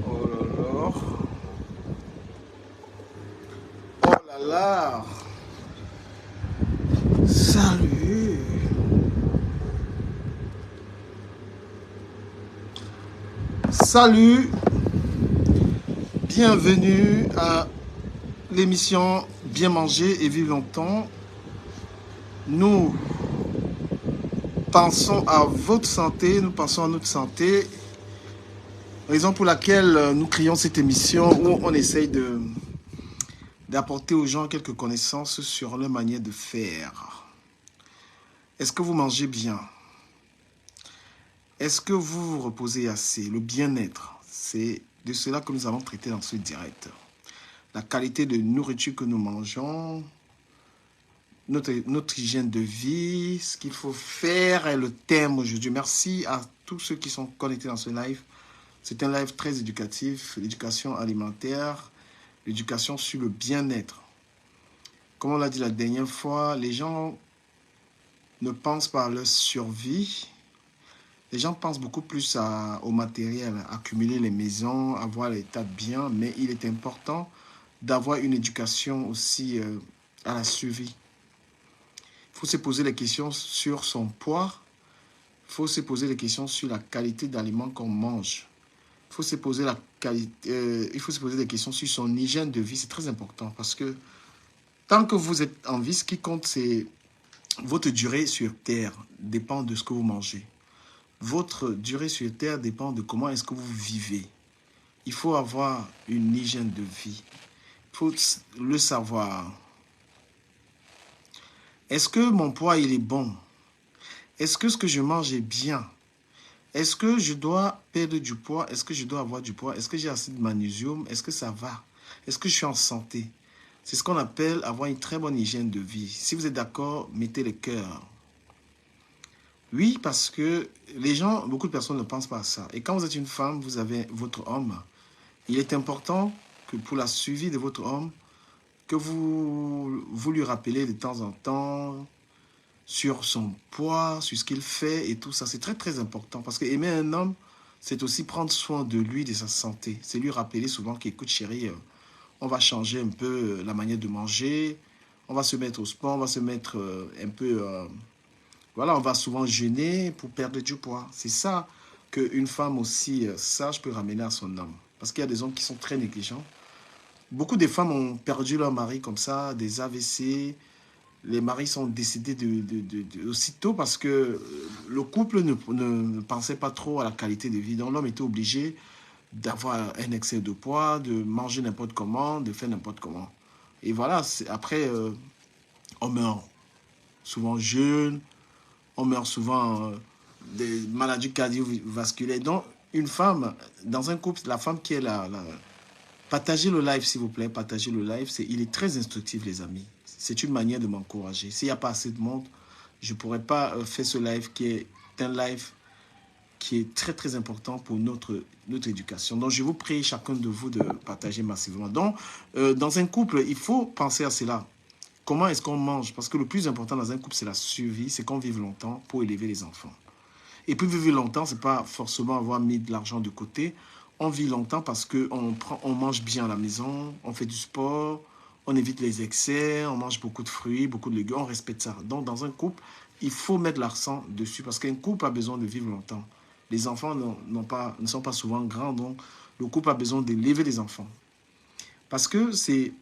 Oh là là. Oh là là. Salut. Salut. Bienvenue à l'émission Bien manger et vivre longtemps. Nous pensons à votre santé, nous pensons à notre santé. Raison pour laquelle nous créons cette émission où on essaye d'apporter aux gens quelques connaissances sur leur manière de faire. Est-ce que vous mangez bien? Est-ce que vous vous reposez assez? Le bien-être, c'est de cela que nous allons traiter dans ce direct. La qualité de nourriture que nous mangeons, notre hygiène de vie, ce qu'il faut faire est le thème aujourd'hui. Merci à tous ceux qui sont connectés dans ce live. C'est un live très éducatif, l'éducation alimentaire, l'éducation sur le bien-être. Comme on l'a dit la dernière fois, les gens ne pensent pas à leur survie. Les gens pensent beaucoup plus au matériel, accumuler les maisons, avoir l'état de bien, mais il est important d'avoir une éducation aussi à la survie. Il faut se poser les questions sur son poids, il faut se poser les questions sur la qualité d'aliments qu'on mange. Il faut se poser des questions sur son hygiène de vie, c'est très important parce que tant que vous êtes en vie, ce qui compte, c'est votre durée sur Terre dépend de ce que vous mangez. Votre durée sur Terre dépend de comment est-ce que vous vivez. Il faut avoir une hygiène de vie. Il faut le savoir. Est-ce que mon poids, il est bon? Est-ce que ce que je mange est bien? Est-ce que je dois perdre du poids? Est-ce que je dois avoir du poids? Est-ce que j'ai assez de magnésium? Est-ce que ça va? Est-ce que je suis en santé? C'est ce qu'on appelle avoir une très bonne hygiène de vie. Si vous êtes d'accord, mettez le cœur. Oui, parce que les gens, beaucoup de personnes ne pensent pas à ça. Et quand vous êtes une femme, vous avez votre homme. Il est important que pour la suivi de votre homme, que vous lui rappelez de temps en temps sur son poids, sur ce qu'il fait et tout ça. C'est très, très important. Parce que aimer un homme, c'est aussi prendre soin de lui, de sa santé. C'est lui rappeler souvent qu'écoute chérie, on va changer un peu la manière de manger, on va se mettre au sport, on va se mettre un peu... voilà, on va souvent jeûner pour perdre du poids. C'est ça qu'une femme aussi sage peut ramener à son homme. Parce qu'il y a des hommes qui sont très négligents. Beaucoup de femmes ont perdu leur mari comme ça, des AVC. Les maris sont décédés aussitôt parce que le couple ne pensait pas trop à la qualité de vie. Donc l'homme était obligé d'avoir un excès de poids, de manger n'importe comment, de faire n'importe comment. Et voilà, après, on meurt souvent jeune, on meurt souvent des maladies cardiovasculaires. Donc, une femme, dans un couple, la femme qui est là, partagez le live, s'il vous plaît, partagez le live. Il est très instructif, les amis. C'est une manière de m'encourager. S'il n'y a pas assez de monde, je ne pourrais pas faire ce live qui est un live qui est très, très important pour notre éducation. Donc, je vous prie, chacun de vous, de partager massivement. Donc, dans un couple, il faut penser à cela. Comment est-ce qu'on mange? Parce que le plus important dans un couple, c'est la survie, c'est qu'on vive longtemps pour élever les enfants. Et puis vivre longtemps, ce n'est pas forcément avoir mis de l'argent de côté. On vit longtemps parce qu'on mange bien à la maison, on fait du sport, on évite les excès, on mange beaucoup de fruits, beaucoup de légumes, on respecte ça. Donc dans un couple, il faut mettre l'accent dessus parce qu'un couple a besoin de vivre longtemps. Les enfants ne sont pas souvent grands, donc le couple a besoin d'élever les enfants. Parce que c'est...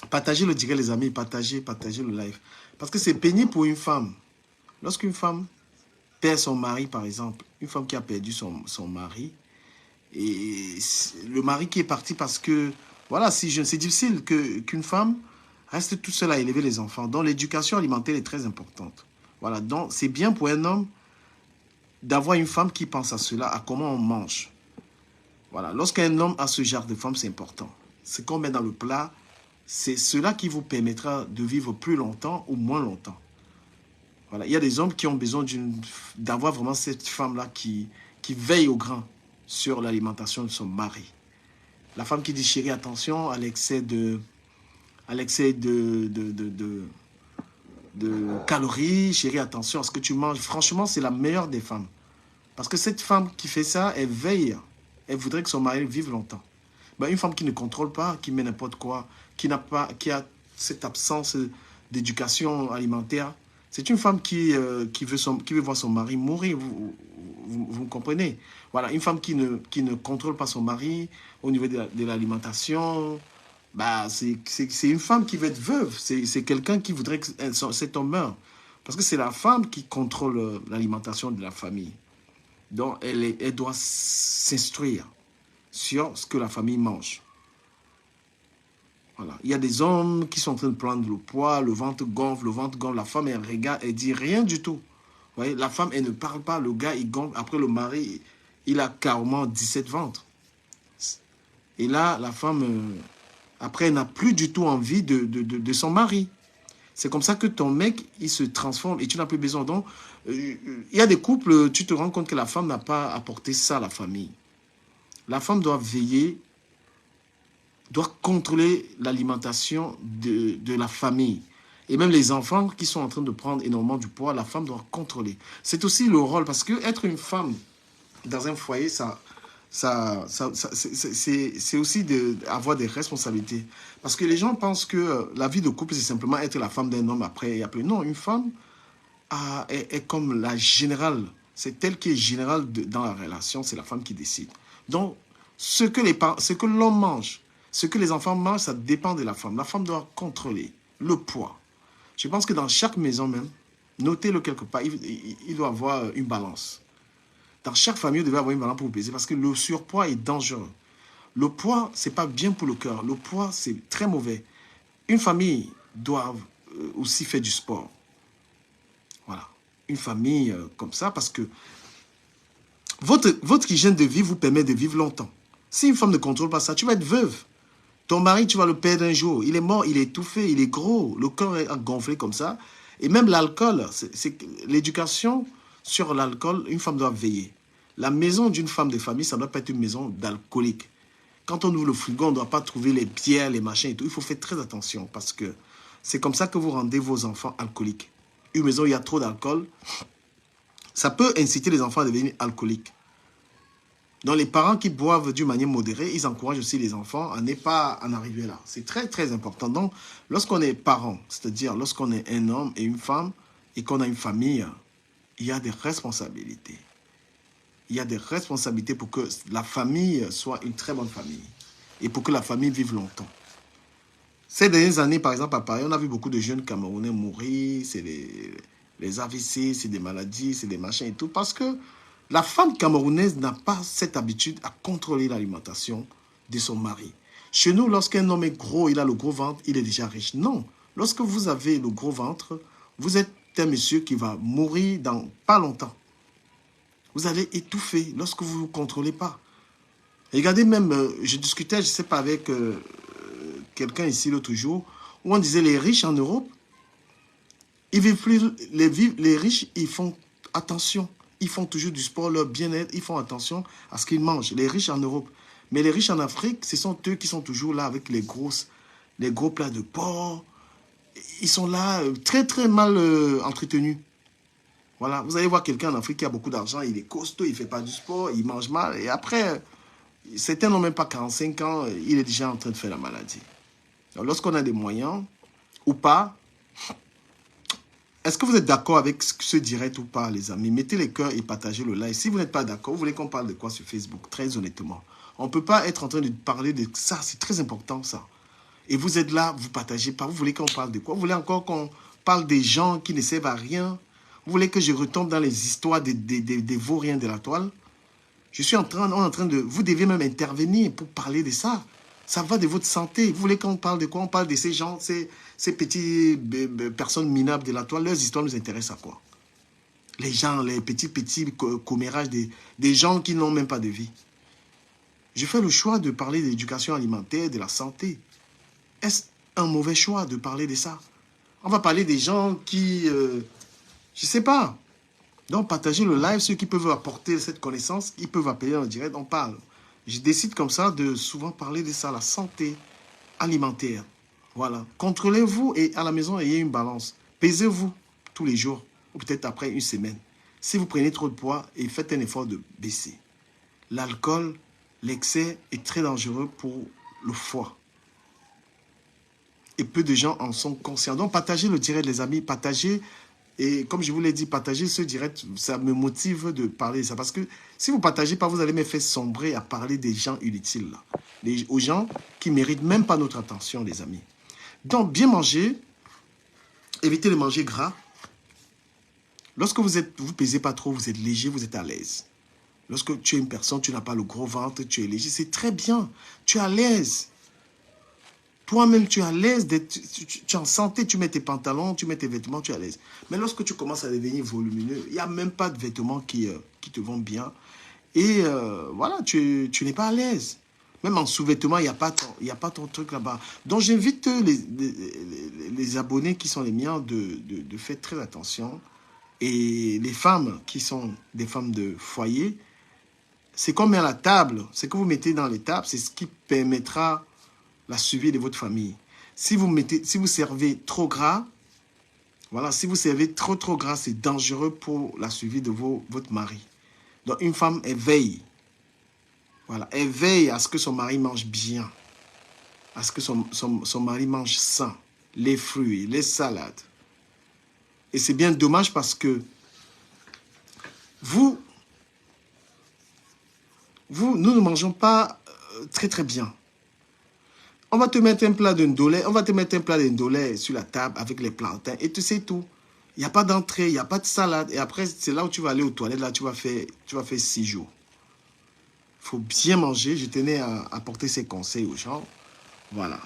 Partagez le direct, les amis, partagez le live. Parce que c'est pénible pour une femme. Lorsqu'une femme perd son mari, par exemple, une femme qui a perdu son mari, et le mari qui est parti parce que, voilà, c'est difficile qu'une femme reste toute seule à élever les enfants. Donc l'éducation alimentaire est très importante. Voilà, donc c'est bien pour un homme d'avoir une femme qui pense à cela, à comment on mange. Voilà, lorsqu'un homme a ce genre de femme, c'est important. Ce qu'on met dans le plat, c'est cela qui vous permettra de vivre plus longtemps ou moins longtemps. Voilà. Il y a des hommes qui ont besoin d'avoir vraiment cette femme-là qui veille au grain sur l'alimentation de son mari. La femme qui dit, chérie, attention à l'excès de de calories. Chérie, attention à ce que tu manges. Franchement, c'est la meilleure des femmes. Parce que cette femme qui fait ça, elle veille. Elle voudrait que son mari vive longtemps. Ben, une femme qui ne contrôle pas, qui met n'importe quoi, qui a cette absence d'éducation alimentaire, c'est une femme qui veut voir son mari mourir. Vous me comprenez? Voilà, une femme qui ne contrôle pas son mari au niveau de l'alimentation, bah, c'est une femme qui veut être veuve. C'est quelqu'un qui voudrait que cet homme meure. Parce que c'est la femme qui contrôle l'alimentation de la famille. Donc, elle doit s'instruire sur ce que la famille mange. Voilà. Il y a des hommes qui sont en train de prendre le poids, le ventre gonfle. La femme, elle regarde, elle dit rien du tout. Vous voyez, la femme, elle ne parle pas, le gars, il gonfle. Après, le mari, il a carrément 17 ventres. Et là, la femme, après, elle n'a plus du tout envie de son mari. C'est comme ça que ton mec, il se transforme et tu n'as plus besoin. Donc, il y a des couples, tu te rends compte que la femme n'a pas apporté ça à la famille. La femme doit veiller, doit contrôler l'alimentation de la famille. Et même les enfants qui sont en train de prendre énormément du poids, la femme doit contrôler. C'est aussi le rôle, parce que être une femme dans un foyer, c'est aussi avoir des responsabilités. Parce que les gens pensent que la vie de couple, c'est simplement être la femme d'un homme après et après. Non, une femme est comme la générale. C'est elle qui est générale dans la relation, c'est la femme qui décide. Donc, ce que l'homme mange, ce que les enfants mangent, ça dépend de la femme. La femme doit contrôler le poids. Je pense que dans chaque maison même, notez-le quelque part, il doit y avoir une balance. Dans chaque famille, vous devez avoir une balance pour vous peser parce que le surpoids est dangereux. Le poids, ce n'est pas bien pour le cœur. Le poids, c'est très mauvais. Une famille doit aussi faire du sport. Voilà. Une famille comme ça parce que votre hygiène de vie vous permet de vivre longtemps. Si une femme ne contrôle pas ça, tu vas être veuve. Ton mari, tu vas le perdre un jour. Il est mort, il est étouffé, il est gros. Le corps est gonflé comme ça. Et même l'alcool, l'éducation sur l'alcool, une femme doit veiller. La maison d'une femme de famille, ça ne doit pas être une maison d'alcoolique. Quand on ouvre le frigo, on ne doit pas trouver les bières, les machins et tout. Il faut faire très attention parce que c'est comme ça que vous rendez vos enfants alcooliques. Une maison où il y a trop d'alcool, ça peut inciter les enfants à devenir alcooliques. Donc les parents qui boivent d'une manière modérée, ils encouragent aussi les enfants à ne pas en arriver là. C'est très très important. Donc lorsqu'on est parent, c'est-à-dire lorsqu'on est un homme et une femme et qu'on a une famille, il y a des responsabilités. Il y a des responsabilités pour que la famille soit une très bonne famille et pour que la famille vive longtemps. Ces dernières années, par exemple, à Paris, on a vu beaucoup de jeunes Camerounais mourir, c'est les AVC, c'est des maladies, c'est des machins et tout, parce que la femme camerounaise n'a pas cette habitude à contrôler l'alimentation de son mari. Chez nous, lorsqu'un homme est gros, il a le gros ventre, il est déjà riche. Non, lorsque vous avez le gros ventre, vous êtes un monsieur qui va mourir dans pas longtemps. Vous allez étouffer lorsque vous ne vous contrôlez pas. Regardez même, je discutais, je ne sais pas, avec quelqu'un ici l'autre jour, où on disait les riches en Europe, ils vivent plus, les riches, ils font attention. Ils font toujours du sport, leur bien-être, ils font attention à ce qu'ils mangent. Les riches en Europe. Mais les riches en Afrique, ce sont eux qui sont toujours là avec les gros plats de porc. Ils sont là très très mal entretenus. Voilà, vous allez voir quelqu'un en Afrique qui a beaucoup d'argent, il est costaud, il ne fait pas du sport, il mange mal. Et après, certains n'ont même pas 45 ans, il est déjà en train de faire la maladie. Lorsqu'on a des moyens, ou pas, est-ce que vous êtes d'accord avec ce direct ou pas, les amis? Mettez les cœurs et partagez le live. Si vous n'êtes pas d'accord, vous voulez qu'on parle de quoi sur Facebook? Très honnêtement. On ne peut pas être en train de parler de ça, c'est très important ça. Et vous êtes là, vous partagez pas, vous voulez qu'on parle de quoi? Vous voulez encore qu'on parle des gens qui ne servent à rien? Vous voulez que je retombe dans les histoires des vauriens de la toile? On est en train de... Vous devez même intervenir pour parler de ça. Ça va de votre santé. Vous voulez qu'on parle de quoi? On parle de ces gens, ces petites personnes minables de la toile. Leurs histoires nous intéressent à quoi? Les gens, les petits commérages des gens qui n'ont même pas de vie. Je fais le choix de parler de l'éducation alimentaire, de la santé. Est-ce un mauvais choix de parler de ça? On va parler des gens qui... je ne sais pas. Donc, partagez le live. Ceux qui peuvent apporter cette connaissance, ils peuvent appeler en direct. On parle. Je décide comme ça de souvent parler de ça, la santé alimentaire. Voilà. Contrôlez-vous et à la maison, ayez une balance. pesez-vous tous les jours, ou peut-être après une semaine. Si vous prenez trop de poids, et faites un effort de baisser. L'alcool, l'excès est très dangereux pour le foie. Et peu de gens en sont conscients. Donc, partagez le direct, les amis, partagez. Et comme je vous l'ai dit, partagez ce direct, ça me motive de parler de ça. Parce que si vous ne partagez pas, vous allez me faire sombrer à parler des gens inutiles, là. Aux gens qui ne méritent même pas notre attention, les amis. Donc, bien manger, évitez de manger gras. Lorsque vous ne pesez pas trop, vous êtes léger, vous êtes à l'aise. Lorsque tu es une personne, tu n'as pas le gros ventre, tu es léger, c'est très bien. Tu es à l'aise. Toi-même, tu es à l'aise, tu es en santé, tu mets tes pantalons, tu mets tes vêtements, tu es à l'aise. Mais lorsque tu commences à devenir volumineux, il n'y a même pas de vêtements qui te vont bien. Et voilà, tu n'es pas à l'aise. Même en sous-vêtements, il n'y a pas ton truc là-bas. Donc, j'invite les abonnés qui sont les miens de faire très attention. Et les femmes qui sont des femmes de foyer, c'est qu'on met à la table, ce que vous mettez dans les tables, c'est ce qui permettra la suivi de votre famille. Si vous servez trop gras, voilà, si vous servez trop gras, c'est dangereux pour la suivi de votre mari. Donc, une femme, elle veille. Voilà, elle veille à ce que son mari mange bien, à ce que son mari mange sain, les fruits, les salades. Et c'est bien dommage parce que nous ne mangeons pas très bien. On va te mettre un plat de ndolé, on va te mettre un plat de ndolé sur la table avec les plantains et tu sais tout. Il n'y a pas d'entrée, il n'y a pas de salade. Et après, c'est là où tu vas aller aux toilettes, là tu vas faire 6 jours. Il faut bien manger. Je tenais à apporter ces conseils aux gens. Voilà.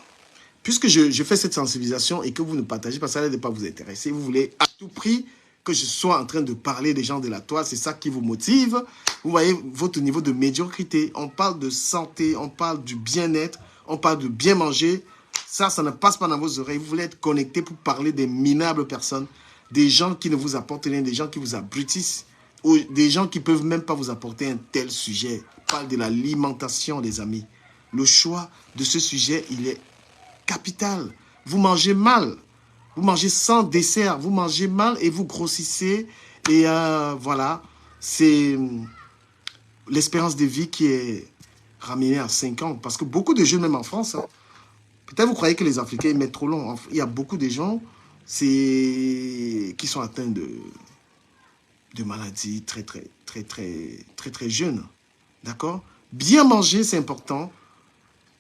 Puisque je fais cette sensibilisation et que vous ne partagez pas, ça n'allait pas vous intéresser. Vous voulez à tout prix que je sois en train de parler des gens de la toile. C'est ça qui vous motive. Vous voyez votre niveau de médiocrité. On parle de santé, on parle du bien-être, on parle de bien manger. Ça ne passe pas dans vos oreilles. Vous voulez être connecté pour parler des minables personnes, des gens qui ne vous apportent rien, des gens qui vous abrutissent, ou des gens qui ne peuvent même pas vous apporter un tel sujet. On parle de l'alimentation, les amis. Le choix de ce sujet, il est capital. Vous mangez mal. Vous mangez sans dessert. Vous mangez mal et vous grossissez. Et voilà, c'est l'espérance de vie qui est ramenée à 5 ans. Parce que beaucoup de jeunes, même en France, hein, peut-être vous croyez que les Africains mettent trop long. Il y a beaucoup de gens qui sont atteints de maladies très jeunes. D'accord? Bien manger, c'est important.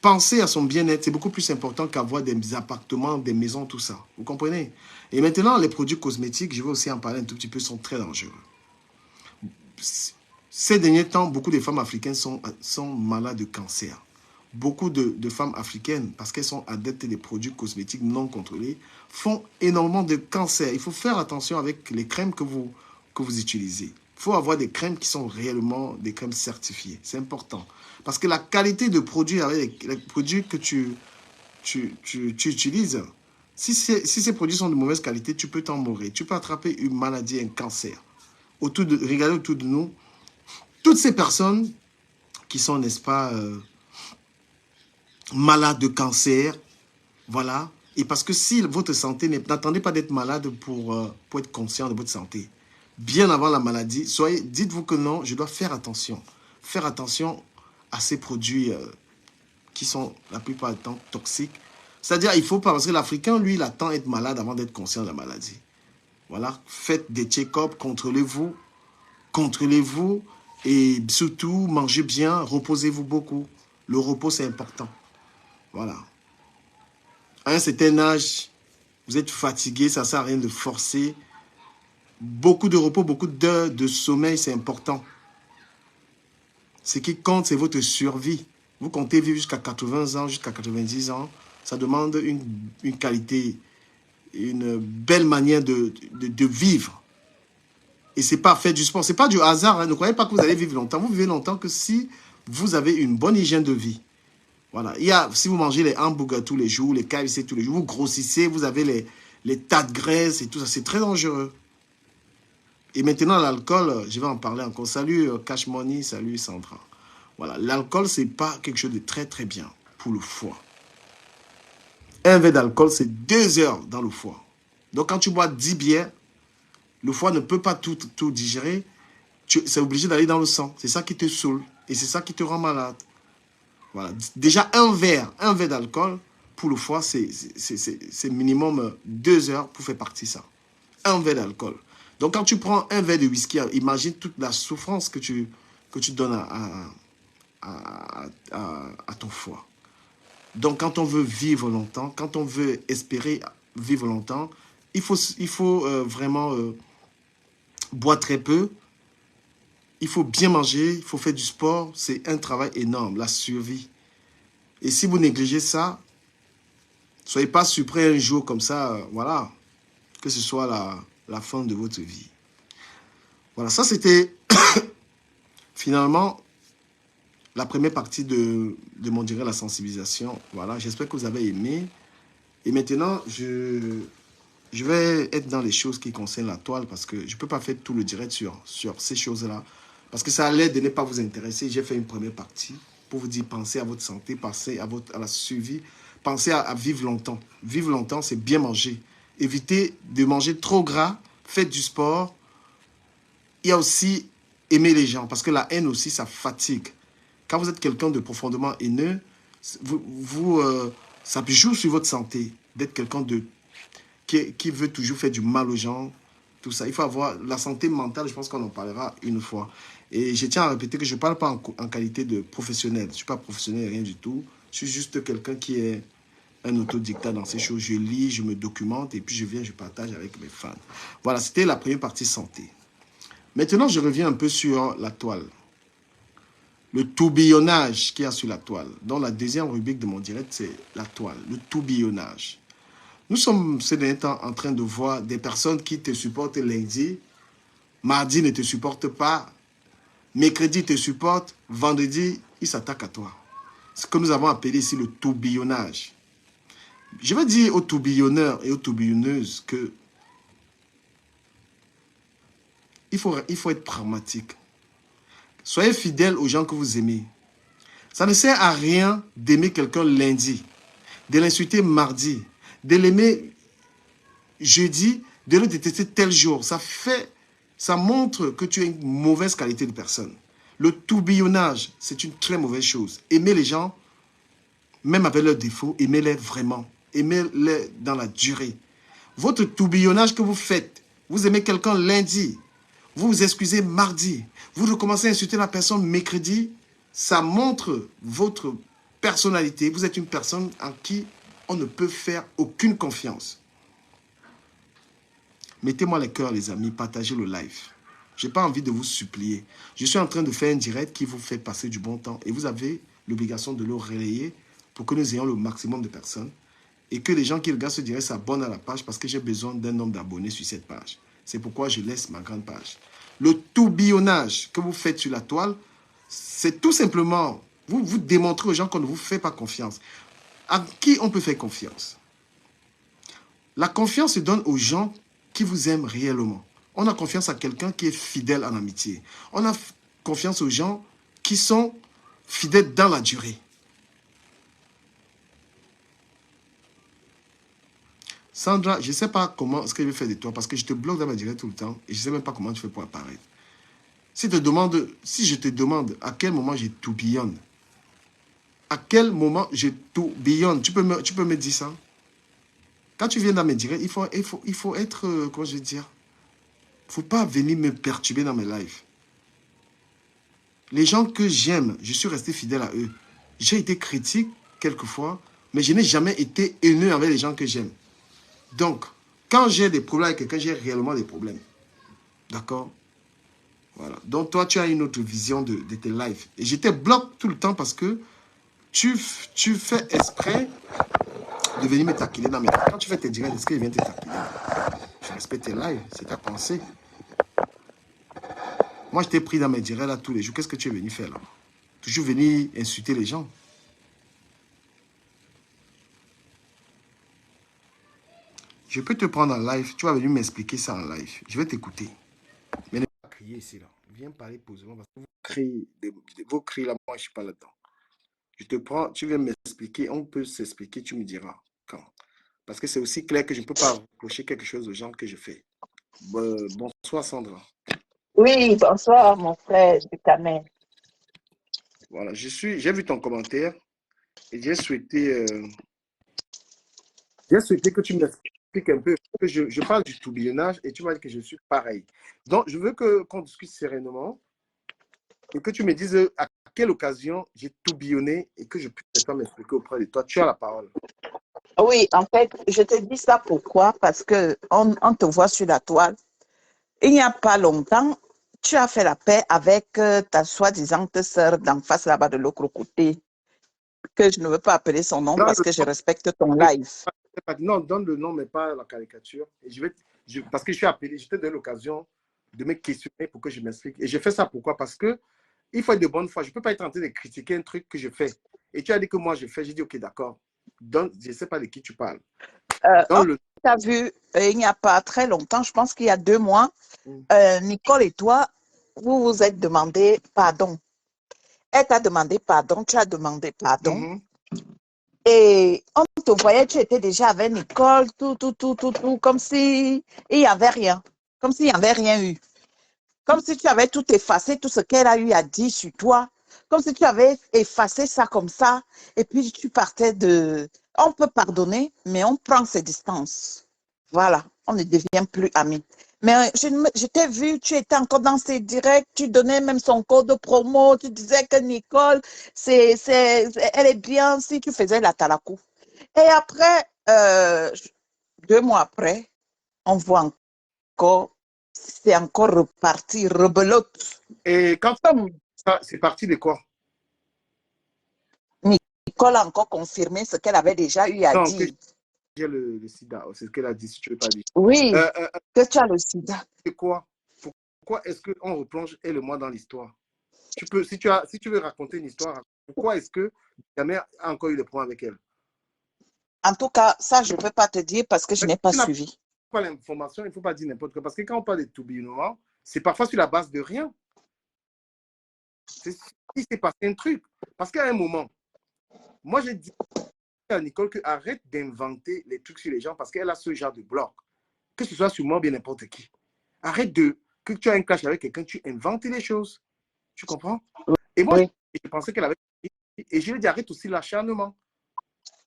Penser à son bien-être, c'est beaucoup plus important qu'avoir des appartements, des maisons, tout ça. Vous comprenez? Et maintenant, les produits cosmétiques, je vais aussi en parler un tout petit peu, sont très dangereux. Ces derniers temps, beaucoup de femmes africaines sont malades de cancer. Beaucoup de femmes africaines, parce qu'elles sont adeptes des produits cosmétiques non contrôlés, font énormément de cancer. Il faut faire attention avec les crèmes que vous utilisez. Il faut avoir des crèmes qui sont réellement des crèmes certifiées. C'est important. Parce que la qualité de produit avec les produits que tu utilises, si ces produits sont de mauvaise qualité, tu peux t'en mourir. Tu peux attraper une maladie, un cancer. Regardez autour de nous, toutes ces personnes qui sont, n'est-ce pas, malades de cancer, voilà. Et parce que si votre santé, n'attendez pas d'être malade pour être conscient de votre santé. Bien avant la maladie, dites-vous que non, je dois faire attention. Faire attention à ces produits qui sont la plupart du temps toxiques. C'est-à-dire, il ne faut pas, parce que l'Africain, lui, il attend d'être malade avant d'être conscient de la maladie. Voilà, faites des check-ups, contrôlez-vous, et surtout, mangez bien, reposez-vous beaucoup. Le repos, c'est important. Voilà. À un certain âge, vous êtes fatigué, ça ne sert à rien de forcer. Beaucoup de repos, beaucoup d'heures de sommeil, c'est important. Ce qui compte, c'est votre survie. Vous comptez vivre jusqu'à 80 ans, jusqu'à 90 ans. Ça demande une qualité, une belle manière de vivre. Et ce n'est pas faire du sport. Ce n'est pas du hasard. Hein. Ne croyez pas que vous allez vivre longtemps. Vous vivez longtemps que si vous avez une bonne hygiène de vie. Voilà. Si vous mangez les hamburgers tous les jours, les KFC tous les jours, vous grossissez, vous avez les tas de graisse et tout ça. C'est très dangereux. Et maintenant, l'alcool, je vais en parler encore. Salut Cash Money, salut Sandra. Voilà, l'alcool, ce n'est pas quelque chose de très bien pour le foie. Un verre d'alcool, c'est 2 heures dans le foie. Donc, quand tu bois 10 bières, le foie ne peut pas tout digérer. C'est obligé d'aller dans le sang. C'est ça qui te saoule. Et c'est ça qui te rend malade. Voilà. Déjà, un verre d'alcool, pour le foie, c'est minimum 2 heures pour faire partie ça. Un verre d'alcool. Donc, quand tu prends un verre de whisky, imagine toute la souffrance que tu donnes à ton foie. Donc, quand on veut vivre longtemps, quand on veut espérer vivre longtemps, il faut vraiment boire très peu. Il faut bien manger, il faut faire du sport. C'est un travail énorme, la survie. Et si vous négligez ça, soyez pas surpris un jour comme ça, voilà, que ce soit la fin de votre vie. Voilà, ça c'était finalement la première partie de mon direct, la sensibilisation. Voilà, j'espère que vous avez aimé. Et maintenant, je vais être dans les choses qui concernent la toile parce que je ne peux pas faire tout le direct sur ces choses-là. Parce que ça a l'air de ne pas vous intéresser. J'ai fait une première partie pour vous dire, pensez à votre santé, pensez à la survie, pensez à vivre longtemps. Vivre longtemps, c'est bien manger. Évitez de manger trop gras, faites du sport. Il y a aussi aimer les gens parce que la haine aussi, ça fatigue. Quand vous êtes quelqu'un de profondément haineux, ça joue sur votre santé d'être quelqu'un qui veut toujours faire du mal aux gens, tout ça. Il faut avoir la santé mentale, je pense qu'on en parlera une fois. Et je tiens à répéter que je ne parle pas en qualité de professionnel. Je ne suis pas professionnel, rien du tout. Je suis juste quelqu'un qui est un autodictat dans ces choses. Je lis, je me documente et puis je viens, je partage avec mes fans. Voilà, c'était la première partie santé. Maintenant, je reviens un peu sur la toile. Le tourbillonnage qu'il y a sur la toile. Dans la deuxième rubrique de mon direct, c'est la toile, le tourbillonnage. Nous sommes ces derniers temps en train de voir des personnes qui te supportent lundi, mardi ne te supportent pas, mercredi te supportent, vendredi, ils s'attaquent à toi. Ce que nous avons appelé ici le tourbillonnage. Je vais dire aux tourbillonneurs et aux tourbillonneuses que il faut être pragmatique. Soyez fidèles aux gens que vous aimez. Ça ne sert à rien d'aimer quelqu'un lundi, de l'insulter mardi, de l'aimer jeudi, de le détester tel jour. Ça montre que tu as une mauvaise qualité de personne. Le tourbillonnage, c'est une très mauvaise chose. Aimer les gens, même avec leurs défauts, aimez-les vraiment. Aimez-les dans la durée. Votre tourbillonnage que vous faites, vous aimez quelqu'un lundi, vous vous excusez mardi, vous recommencez à insulter la personne mercredi, ça montre votre personnalité. Vous êtes une personne en qui on ne peut faire aucune confiance. Mettez-moi les cœurs, les amis, partagez le live. Je n'ai pas envie de vous supplier. Je suis en train de faire un direct qui vous fait passer du bon temps et vous avez l'obligation de le relayer pour que nous ayons le maximum de personnes et que les gens qui regardent ce direct s'abonnent à la page parce que j'ai besoin d'un nombre d'abonnés sur cette page. C'est pourquoi je laisse ma grande page. Le tourbillonnage que vous faites sur la toile, c'est tout simplement, vous démontrez aux gens qu'on ne vous fait pas confiance. À qui on peut faire confiance? La confiance se donne aux gens qui vous aiment réellement. On a confiance à quelqu'un qui est fidèle en amitié. On a confiance aux gens qui sont fidèles dans la durée. Sandra, je ne sais pas comment est-ce que je vais faire de toi parce que je te bloque dans ma directe tout le temps et je ne sais même pas comment tu fais pour apparaître. Si je te demande à quel moment je tourbillonne, à quel moment je tourbillonne, tu peux me dire ça? Quand tu viens dans mes directs, il faut être, comment je vais dire, il ne faut pas venir me perturber dans mes lives. Les gens que j'aime, je suis resté fidèle à eux. J'ai été critique quelquefois, mais je n'ai jamais été haineux avec les gens que j'aime. Donc, quand j'ai des problèmes avec quelqu'un, j'ai réellement des problèmes. D'accord? Voilà. Donc, toi, tu as une autre vision de tes lives. Et je te bloque tout le temps parce que tu fais exprès de venir me taquiner dans mes lives. Quand tu fais tes directs, est-ce qu'il vient te taquiner? Je respecte tes lives, c'est ta pensée. Moi, je t'ai pris dans mes directs là tous les jours. Qu'est-ce que tu es venu faire là? Toujours venir insulter les gens. Je peux te prendre en live. Tu vas venir m'expliquer ça en live. Je vais t'écouter. Mais ne pas crier ici là. Viens parler posément parce que vos cris là, moi je ne suis pas là-dedans. Je te prends, tu viens m'expliquer. On peut s'expliquer, tu me diras quand. Parce que c'est aussi clair que je ne peux pas reprocher quelque chose aux gens que je fais. Bonsoir Sandra. Oui, bonsoir, mon frère du Cameroun. Voilà, j'ai vu ton commentaire et j'ai souhaité que tu m'expliques un peu, que je parle du tourbillonnage et tu m'as dit que je suis pareil. Donc, je veux qu'on discute sereinement et que tu me dises à quelle occasion j'ai tourbillonné et que je puisse m'expliquer auprès de toi. Tu as la parole. Oui, en fait, je te dis ça pourquoi? Parce que on te voit sur la toile. Il n'y a pas longtemps, tu as fait la paix avec ta soi-disant sœur d'en face là-bas de l'autre côté, que je ne veux pas appeler son nom Non, parce que je respecte ton live. non, donne le nom, mais pas la caricature. Et parce que je suis appelé, je te donne l'occasion de me questionner pour que je m'explique. Et je fais ça pourquoi? Parce que il faut être de bonne foi. Je ne peux pas être en train de critiquer un truc que je fais. Et tu as dit que moi je fais. J'ai dit, OK, d'accord. Donc, je ne sais pas de qui tu parles. On t'a vu il n'y a pas très longtemps, je pense qu'il y a 2 mois, Nicole et toi, vous vous êtes demandé pardon. Elle t'a demandé pardon, tu as demandé pardon. Et on te voyait, tu étais déjà avec Nicole, tout, comme si il n'y avait rien. Comme s'il n'y avait rien eu. Comme si tu avais tout effacé, tout ce qu'elle a eu à dire sur toi. Comme si tu avais effacé ça comme ça. Et puis tu partais de... On peut pardonner, mais on prend ses distances. Voilà, on ne devient plus amis. Mais je t'ai vu, tu étais encore dans ses directs, tu donnais même son code promo, tu disais que Nicole, elle est bien si tu faisais la talakou. Et après, 2 mois après, on voit encore, c'est encore reparti, rebelote. Et quand c'est parti de quoi? Nicole a encore confirmé ce qu'elle avait déjà eu à Non, que dire. j'ai le sida, c'est ce qu'elle a dit, si tu ne veux pas dire. Oui, que tu as le sida. C'est quoi? Pourquoi est-ce qu'on replonge elle et moi dans l'histoire? Si tu veux raconter une histoire, pourquoi est-ce que ta mère a encore eu des problèmes avec elle? En tout cas, ça, je ne peux pas te dire parce que je n'ai pas suivi. Pas l'information, il ne faut pas dire n'importe quoi. Parce que quand on parle de tourbillonnement, c'est parfois sur la base de rien. Il s'est passé un truc. Parce qu'à un moment, moi, j'ai dit à Nicole que arrête d'inventer les trucs sur les gens parce qu'elle a ce genre de bloc. Que ce soit sur moi ou bien n'importe qui. Arrête que tu as un clash avec quelqu'un, tu inventes les choses. Tu comprends? Et moi, Oui. je pensais qu'elle avait... Et je lui ai dit, arrête aussi l'acharnement.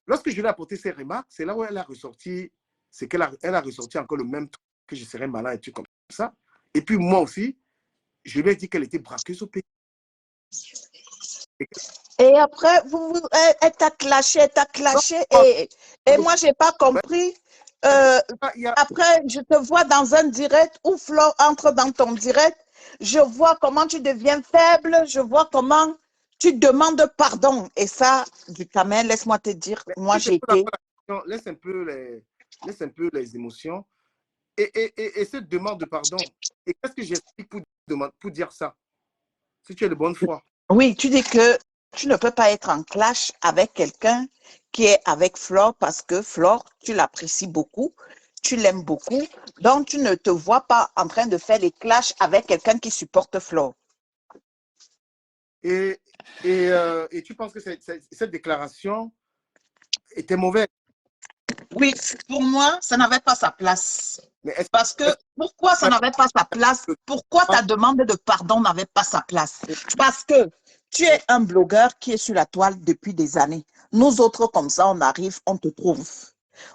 Lorsque je lui ai apporté ses remarques, c'est là où elle a ressorti, c'est qu'elle a ressorti encore le même truc, que je serais malin et tout comme ça. Et puis moi aussi, je lui ai dit qu'elle était braqueuse au pays. Et après, elle t'a clashé, et moi, je n'ai pas compris. Après, je te vois dans un direct où Flo entre dans ton direct. Je vois comment tu deviens faible, je vois comment tu demandes pardon. Et ça, du Cameroun, laisse-moi te dire, moi, j'ai été... Laisse un peu les émotions et cette demande de pardon. Et qu'est-ce que j'explique pour dire ça? Si tu es de bonne foi. Oui, tu dis que tu ne peux pas être en clash avec quelqu'un qui est avec Flore parce que Flore, tu l'apprécies beaucoup, tu l'aimes beaucoup, donc tu ne te vois pas en train de faire les clashs avec quelqu'un qui supporte Flore. Et tu penses que cette déclaration était mauvaise? Oui, pour moi, ça n'avait pas sa place. Parce que pourquoi ça n'avait pas sa place? Pourquoi ta demande de pardon n'avait pas sa place? Parce que tu es un blogueur qui est sur la toile depuis des années. Nous autres, comme ça, on arrive, on te trouve.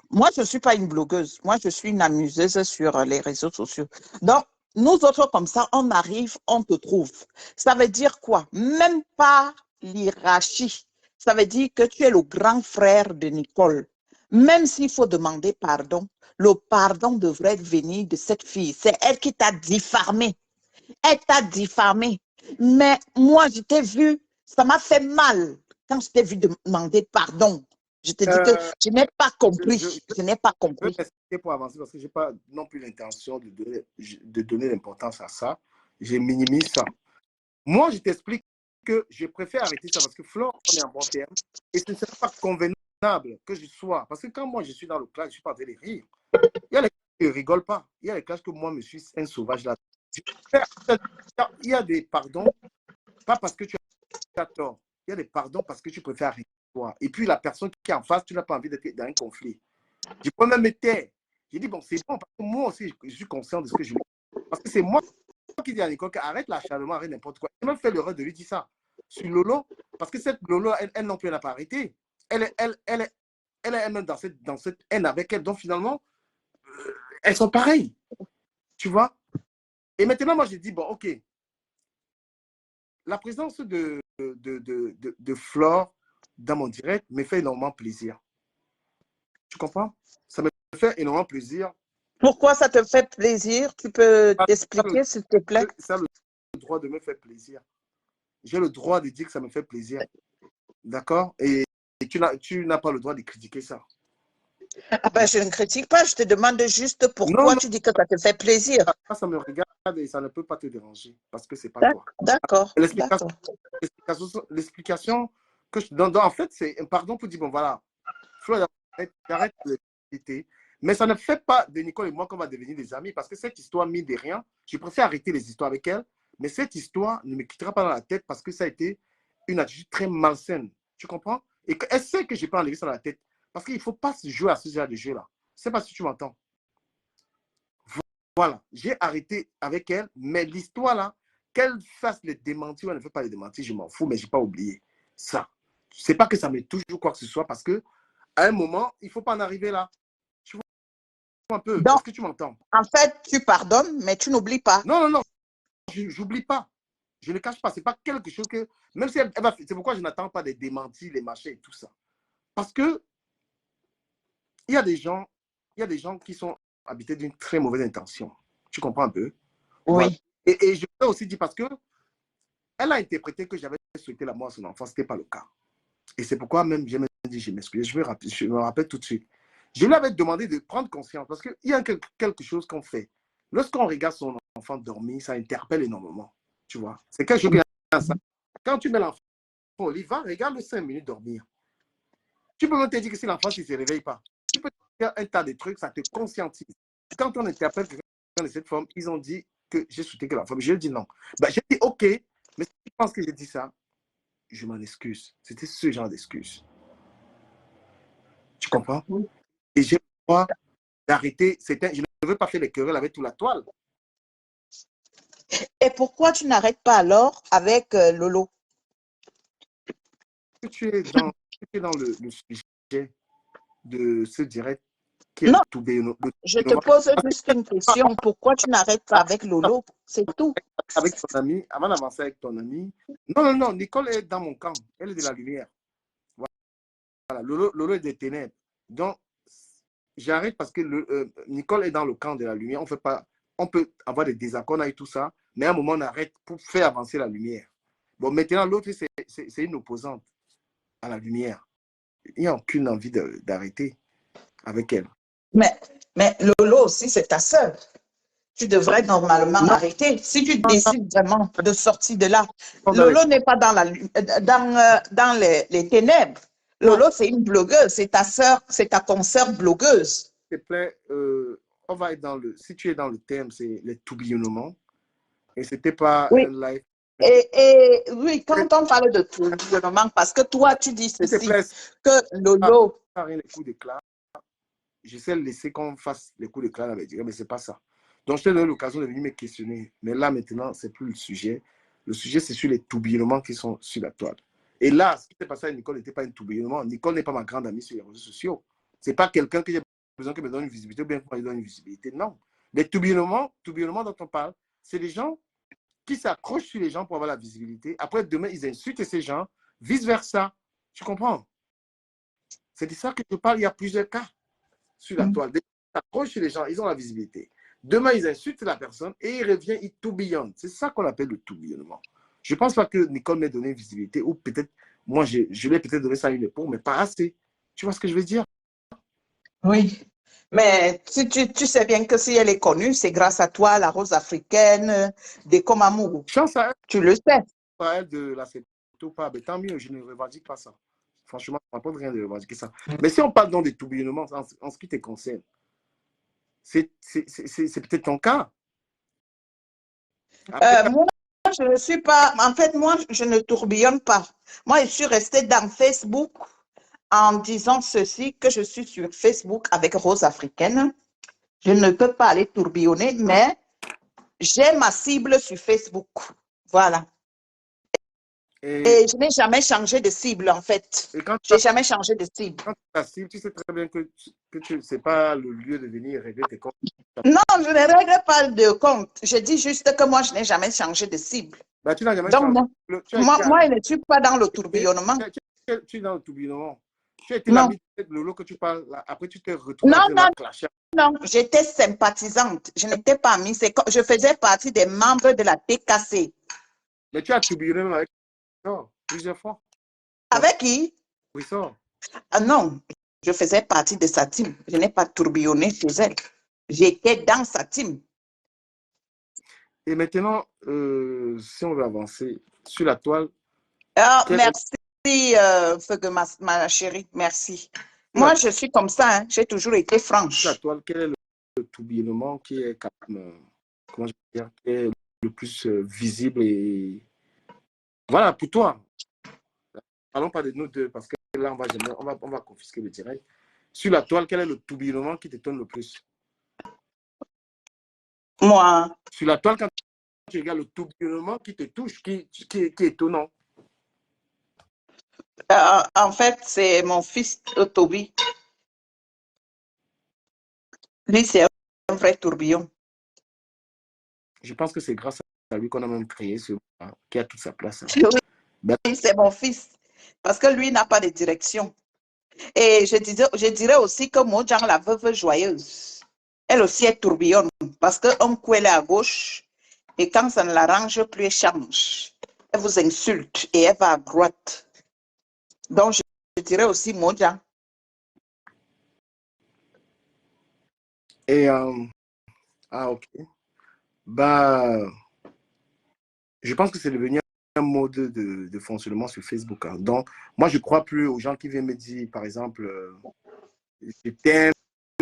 Moi, je ne suis pas une blogueuse. Moi, je suis une amuseuse sur les réseaux sociaux. Donc, nous autres, comme ça, on arrive, on te trouve. Ça veut dire quoi? Même pas l'hierarchie. Ça veut dire que tu es le grand frère de Nicole. Même s'il faut demander pardon, le pardon devrait venir de cette fille. C'est elle qui t'a diffamé. Elle t'a diffamé. Mais moi, je t'ai vu, ça m'a fait mal quand je t'ai vu demander pardon. Je te dis que je n'ai pas compris. Je n'ai pas compris. Je vais m'expliquer pour avancer parce que je n'ai pas non plus l'intention de donner l'importance à ça. Je minimise ça. Moi, je t'explique que je préfère arrêter ça parce que Flore, on est en bon terme. Et ce ne serait pas convenable que je sois. Parce que quand moi, je suis dans le clash, je ne suis pas en train de rire. Il y a les clashs qui ne rigolent pas. Il y a les clashs que moi, je suis un sauvage là. Il y a des pardons, pas parce que tu as tort. Il y a des pardons parce que tu préfères arrêter toi. Et puis, la personne qui est en face, tu n'as pas envie d'être dans un conflit. Je peux même me taire. J'ai dit, bon, c'est bon, parce que moi aussi, je suis conscient de ce que je dis. Parce que c'est moi qui dis à Nicole arrête l'acharnement, arrête n'importe quoi. J'ai même fait l'erreur de lui dire ça sur Lolo, parce que cette Lolo, elle non plus, elle n'a pas arrêté. Elle est elle-même dans cette haine avec elle. Donc finalement, elles sont pareilles. Tu vois? Et maintenant, moi, j'ai dit, bon, ok, la présence de Flore dans mon direct me fait énormément plaisir. Tu comprends? Ça me fait énormément plaisir. Pourquoi ça te fait plaisir? Tu peux t'expliquer, s'il te plaît? Ça a le droit de me faire plaisir. J'ai le droit de dire que ça me fait plaisir. D'accord? Et tu n'as pas le droit de critiquer ça. Ah ben, je ne critique pas, je te demande juste pourquoi tu dis que ça te fait plaisir. Ça me regarde et ça ne peut pas te déranger parce que c'est pas toi. D'accord. L'explication que je donne, en fait, c'est un pardon pour dire, bon voilà, Flo, arrête de l'été. Mais ça ne fait pas de Nicole et moi qu'on va devenir des amis parce que cette histoire, mine de rien, je préfère arrêter les histoires avec elle, mais cette histoire ne me quittera pas dans la tête parce que ça a été une attitude très malsaine. Tu comprends? Et elle sait que je peux enlever ça dans la tête parce qu'il ne faut pas se jouer à ce genre de jeu-là. Je ne sais pas si tu m'entends. Voilà, j'ai arrêté avec elle, mais l'histoire là, qu'elle fasse les démentis ou elle ne fait pas les démentis, je m'en fous, mais je n'ai pas oublié ça. C'est pas que ça me touche ou quoi que ce soit parce que à un moment, il ne faut pas en arriver là. Tu vois un peu, est-ce que tu m'entends? En fait, tu pardonnes, mais tu n'oublies pas. Non, j'oublie pas. Je ne cache pas, c'est pas quelque chose que, même si elle va, c'est pourquoi je n'attends pas des démentis, les machins et tout ça. Parce que il y a des gens qui sont habités d'une très mauvaise intention. Tu comprends un peu? Oui. Voilà. Et je peux aussi dire parce que elle a interprété que j'avais souhaité la mort à son enfant. Ce n'était pas le cas. Et c'est pourquoi même je me dis, je m'excuse. Je me rappelle tout de suite. Je lui avais demandé de prendre conscience parce qu'il y a quelque chose qu'on fait. Lorsqu'on regarde son enfant dormir, ça interpelle énormément. Tu vois? C'est quelque chose qui a ça. Quand tu mets l'enfant au lit, va, regarde-le 5 minutes dormir. Tu peux même te dire que si l'enfant ne se réveille pas, tu peux faire un tas de trucs, ça te conscientise. Quand on interpelle quelqu'un de cette forme, ils ont dit que j'ai souhaité que la femme. Je dis non. Ben, j'ai dit OK, mais si tu penses que j'ai dit ça, je m'en excuse. C'était ce genre d'excuse. Tu comprends? Et j'ai le droit d'arrêter. Je ne veux pas faire les querelles avec toute la toile. Et pourquoi tu n'arrêtes pas alors avec Lolo? Tu es dans le sujet de ce direct qui est non, tout bien. Je te pose juste une question. Pourquoi tu n'arrêtes pas avec Lolo? C'est tout. Avec ton ami, avant d'avancer avec ton ami. Non, Nicole est dans mon camp. Elle est de la lumière. Voilà, Lolo est des ténèbres. Donc, j'arrête parce que Nicole est dans le camp de la lumière. On peut avoir des désaccords et tout ça, mais à un moment, on arrête pour faire avancer la lumière. Bon, maintenant, l'autre, c'est une opposante à la lumière. Il n'y a aucune envie d'arrêter avec elle. Mais Lolo aussi, c'est ta sœur. Tu devrais normalement arrêter. Si tu décides vraiment de sortir de là, Lolo n'est pas dans les ténèbres. Lolo, c'est une blogueuse. C'est ta sœur, c'est ta consoeur blogueuse. S'il te plaît, on va être si tu es dans le thème, c'est les tourbillonnements. Et ce n'était pas un live. Et oui, quand on parle de tourbillonnement, parce que toi, tu dis ceci, que Lolo... Les coups d'éclat. J'essaie de laisser qu'on fasse les coups d'éclat, mais ce n'est pas ça. Donc, je t'ai donné l'occasion de venir me questionner. Mais là, maintenant, ce n'est plus le sujet. Le sujet, c'est sur les tourbillonnements qui sont sur la toile. Et là, ce qui s'est passé avec Nicole n'était pas un tourbillonnement. Nicole n'est pas ma grande amie sur les réseaux sociaux. Ce n'est pas quelqu'un que j'ai besoin qu'il me donne une visibilité ou bien qu'il me donne une visibilité. Non. Les tourbillonnements dont on parle, c'est des gens qui s'accrochent sur les gens pour avoir la visibilité. Après, demain, ils insultent ces gens, vice-versa. Tu comprends? C'est de ça que je parle. Il y a plusieurs cas sur la toile. Ils s'accrochent sur les gens, ils ont la visibilité. Demain, ils insultent la personne et ils reviennent, ils tourbillonnent. C'est ça qu'on appelle le tourbillonnement. Je ne pense pas que Nicole m'ait donné une visibilité ou peut-être, moi, je lui ai peut-être donné ça à une époque, mais pas assez. Tu vois ce que je veux dire? Oui. Mais tu sais bien que si elle est connue, c'est grâce à toi, la rose africaine, des Komamourou. Chance à elle. Tu le sais. À elle de l'accepter ou pas, mais tant mieux, je ne revendique pas ça. Franchement, ça ne m'apporte rien de revendiquer ça. Mais si on parle donc des tourbillonnements en ce qui te concerne, c'est peut-être ton cas. Moi, je ne suis pas... En fait, moi, je ne tourbillonne pas. Moi, je suis restée dans Facebook en disant ceci, que je suis sur Facebook avec Rose Africaine. Je ne peux pas aller tourbillonner, mais j'ai ma cible sur Facebook. Voilà. Et je n'ai jamais changé de cible, en fait. Je n'ai jamais changé de cible. Quand tu as cible, tu sais très bien que ce n'est pas le lieu de venir régler tes comptes. Non, je ne règle pas de compte. Je dis juste que moi, je n'ai jamais changé de cible. Bah, tu n'as jamais Donc, changé. moi, je ne suis pas dans le tourbillonnement. Tu es dans le tourbillonnement. Tu as été Non. l'ami de Lolo que tu parles. Là. Après, tu t'es retrouvé Non, dans la clash. non, j'étais sympathisante. Je n'étais pas amie. Je faisais partie des membres de la TKC. Mais tu as tourbillonné même avec plusieurs fois. Avec qui? Oui, ça. Ah non, je faisais partie de sa team. Je n'ai pas tourbillonné chez elle. J'étais dans sa team. Et maintenant, si on veut avancer sur la toile. Merci, Feugue, ma chérie. Merci. Moi, je suis comme ça. Hein. J'ai toujours été franche. Sur la toile, quel est le tourbillonnement qui est, comment je peux dire, qui est le plus visible et voilà, pour toi. Parlons pas de nous deux parce que là, on va confisquer le direct. Sur la toile, quel est le tourbillonnement qui t'étonne le plus? Moi. Sur la toile, quand tu regardes le tourbillonnement qui te touche, qui est étonnant. En fait, c'est mon fils Toby. Lui, c'est un vrai tourbillon. Je pense que c'est grâce à lui qu'on a même créé ce qui a toute sa place. Oui, c'est mon fils. Parce que lui n'a pas de direction. Et je dirais aussi que Mojang, la veuve joyeuse, elle aussi est tourbillonne. Parce qu'un coup, elle est à gauche. Et quand ça ne l'arrange plus, elle change. Elle vous insulte et elle va à droite. Donc, je dirais aussi Mojang. Et, ok. Bah, je pense que c'est devenu un mode de fonctionnement sur Facebook. Hein. Donc, moi, je ne crois plus aux gens qui viennent me dire, par exemple, je t'aime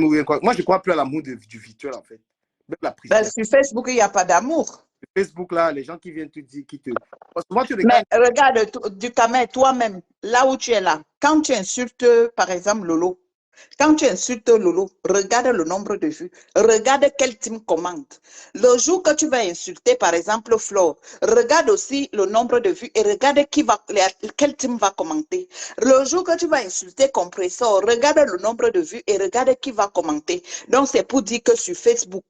ou bien quoi. Moi, je ne crois plus à l'amour du virtuel, en fait. Même la sur Facebook, il n'y a pas d'amour. Sur Facebook, là, les gens qui viennent te dire, Mais regarde, Ducamel, toi-même, là où tu es là, quand tu insultes, par exemple, Lolo, quand tu insultes Lolo, regarde le nombre de vues, regarde quel team commente. Le jour que tu vas insulter, par exemple, Flo, regarde aussi le nombre de vues et regarde quel team va commenter. Le jour que tu vas insulter Compressor, regarde le nombre de vues et regarde qui va commenter. Donc, c'est pour dire que sur Facebook,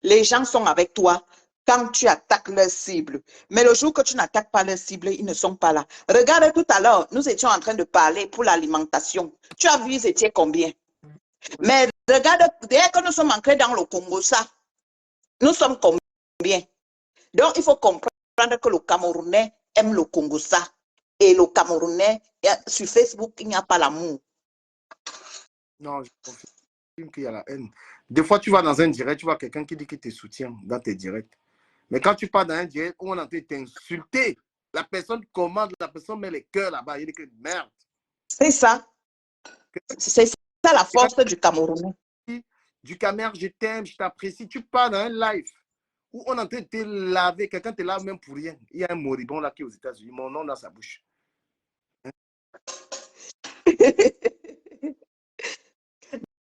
les gens sont avec toi quand tu attaques leur cible. Mais le jour que tu n'attaques pas leur cible, ils ne sont pas là. Regarde tout à l'heure, nous étions en train de parler pour l'alimentation. Tu as vu, ils étaient combien? Mais regarde, dès que nous sommes entrés dans le Congo, ça, nous sommes combien? Donc, il faut comprendre que le Camerounais aime le Congo, ça. Et le Camerounais, sur Facebook, il n'y a pas l'amour. Non, je confirme qu'il y a la haine. Des fois, tu vas dans un direct, tu vois quelqu'un qui dit qu'il te soutient dans tes directs. Mais quand tu pars dans un direct où on est en train de t'insulter, la personne commande, la personne met les cœurs là-bas, il dit que merde. C'est ça. C'est ça la force du Camerounais. Du Cameroun, je t'aime, je t'apprécie. Tu pars dans un live où on est en train de te laver, quelqu'un te lave même pour rien. Il y a un moribond là qui est aux États-Unis, mon nom dans sa bouche.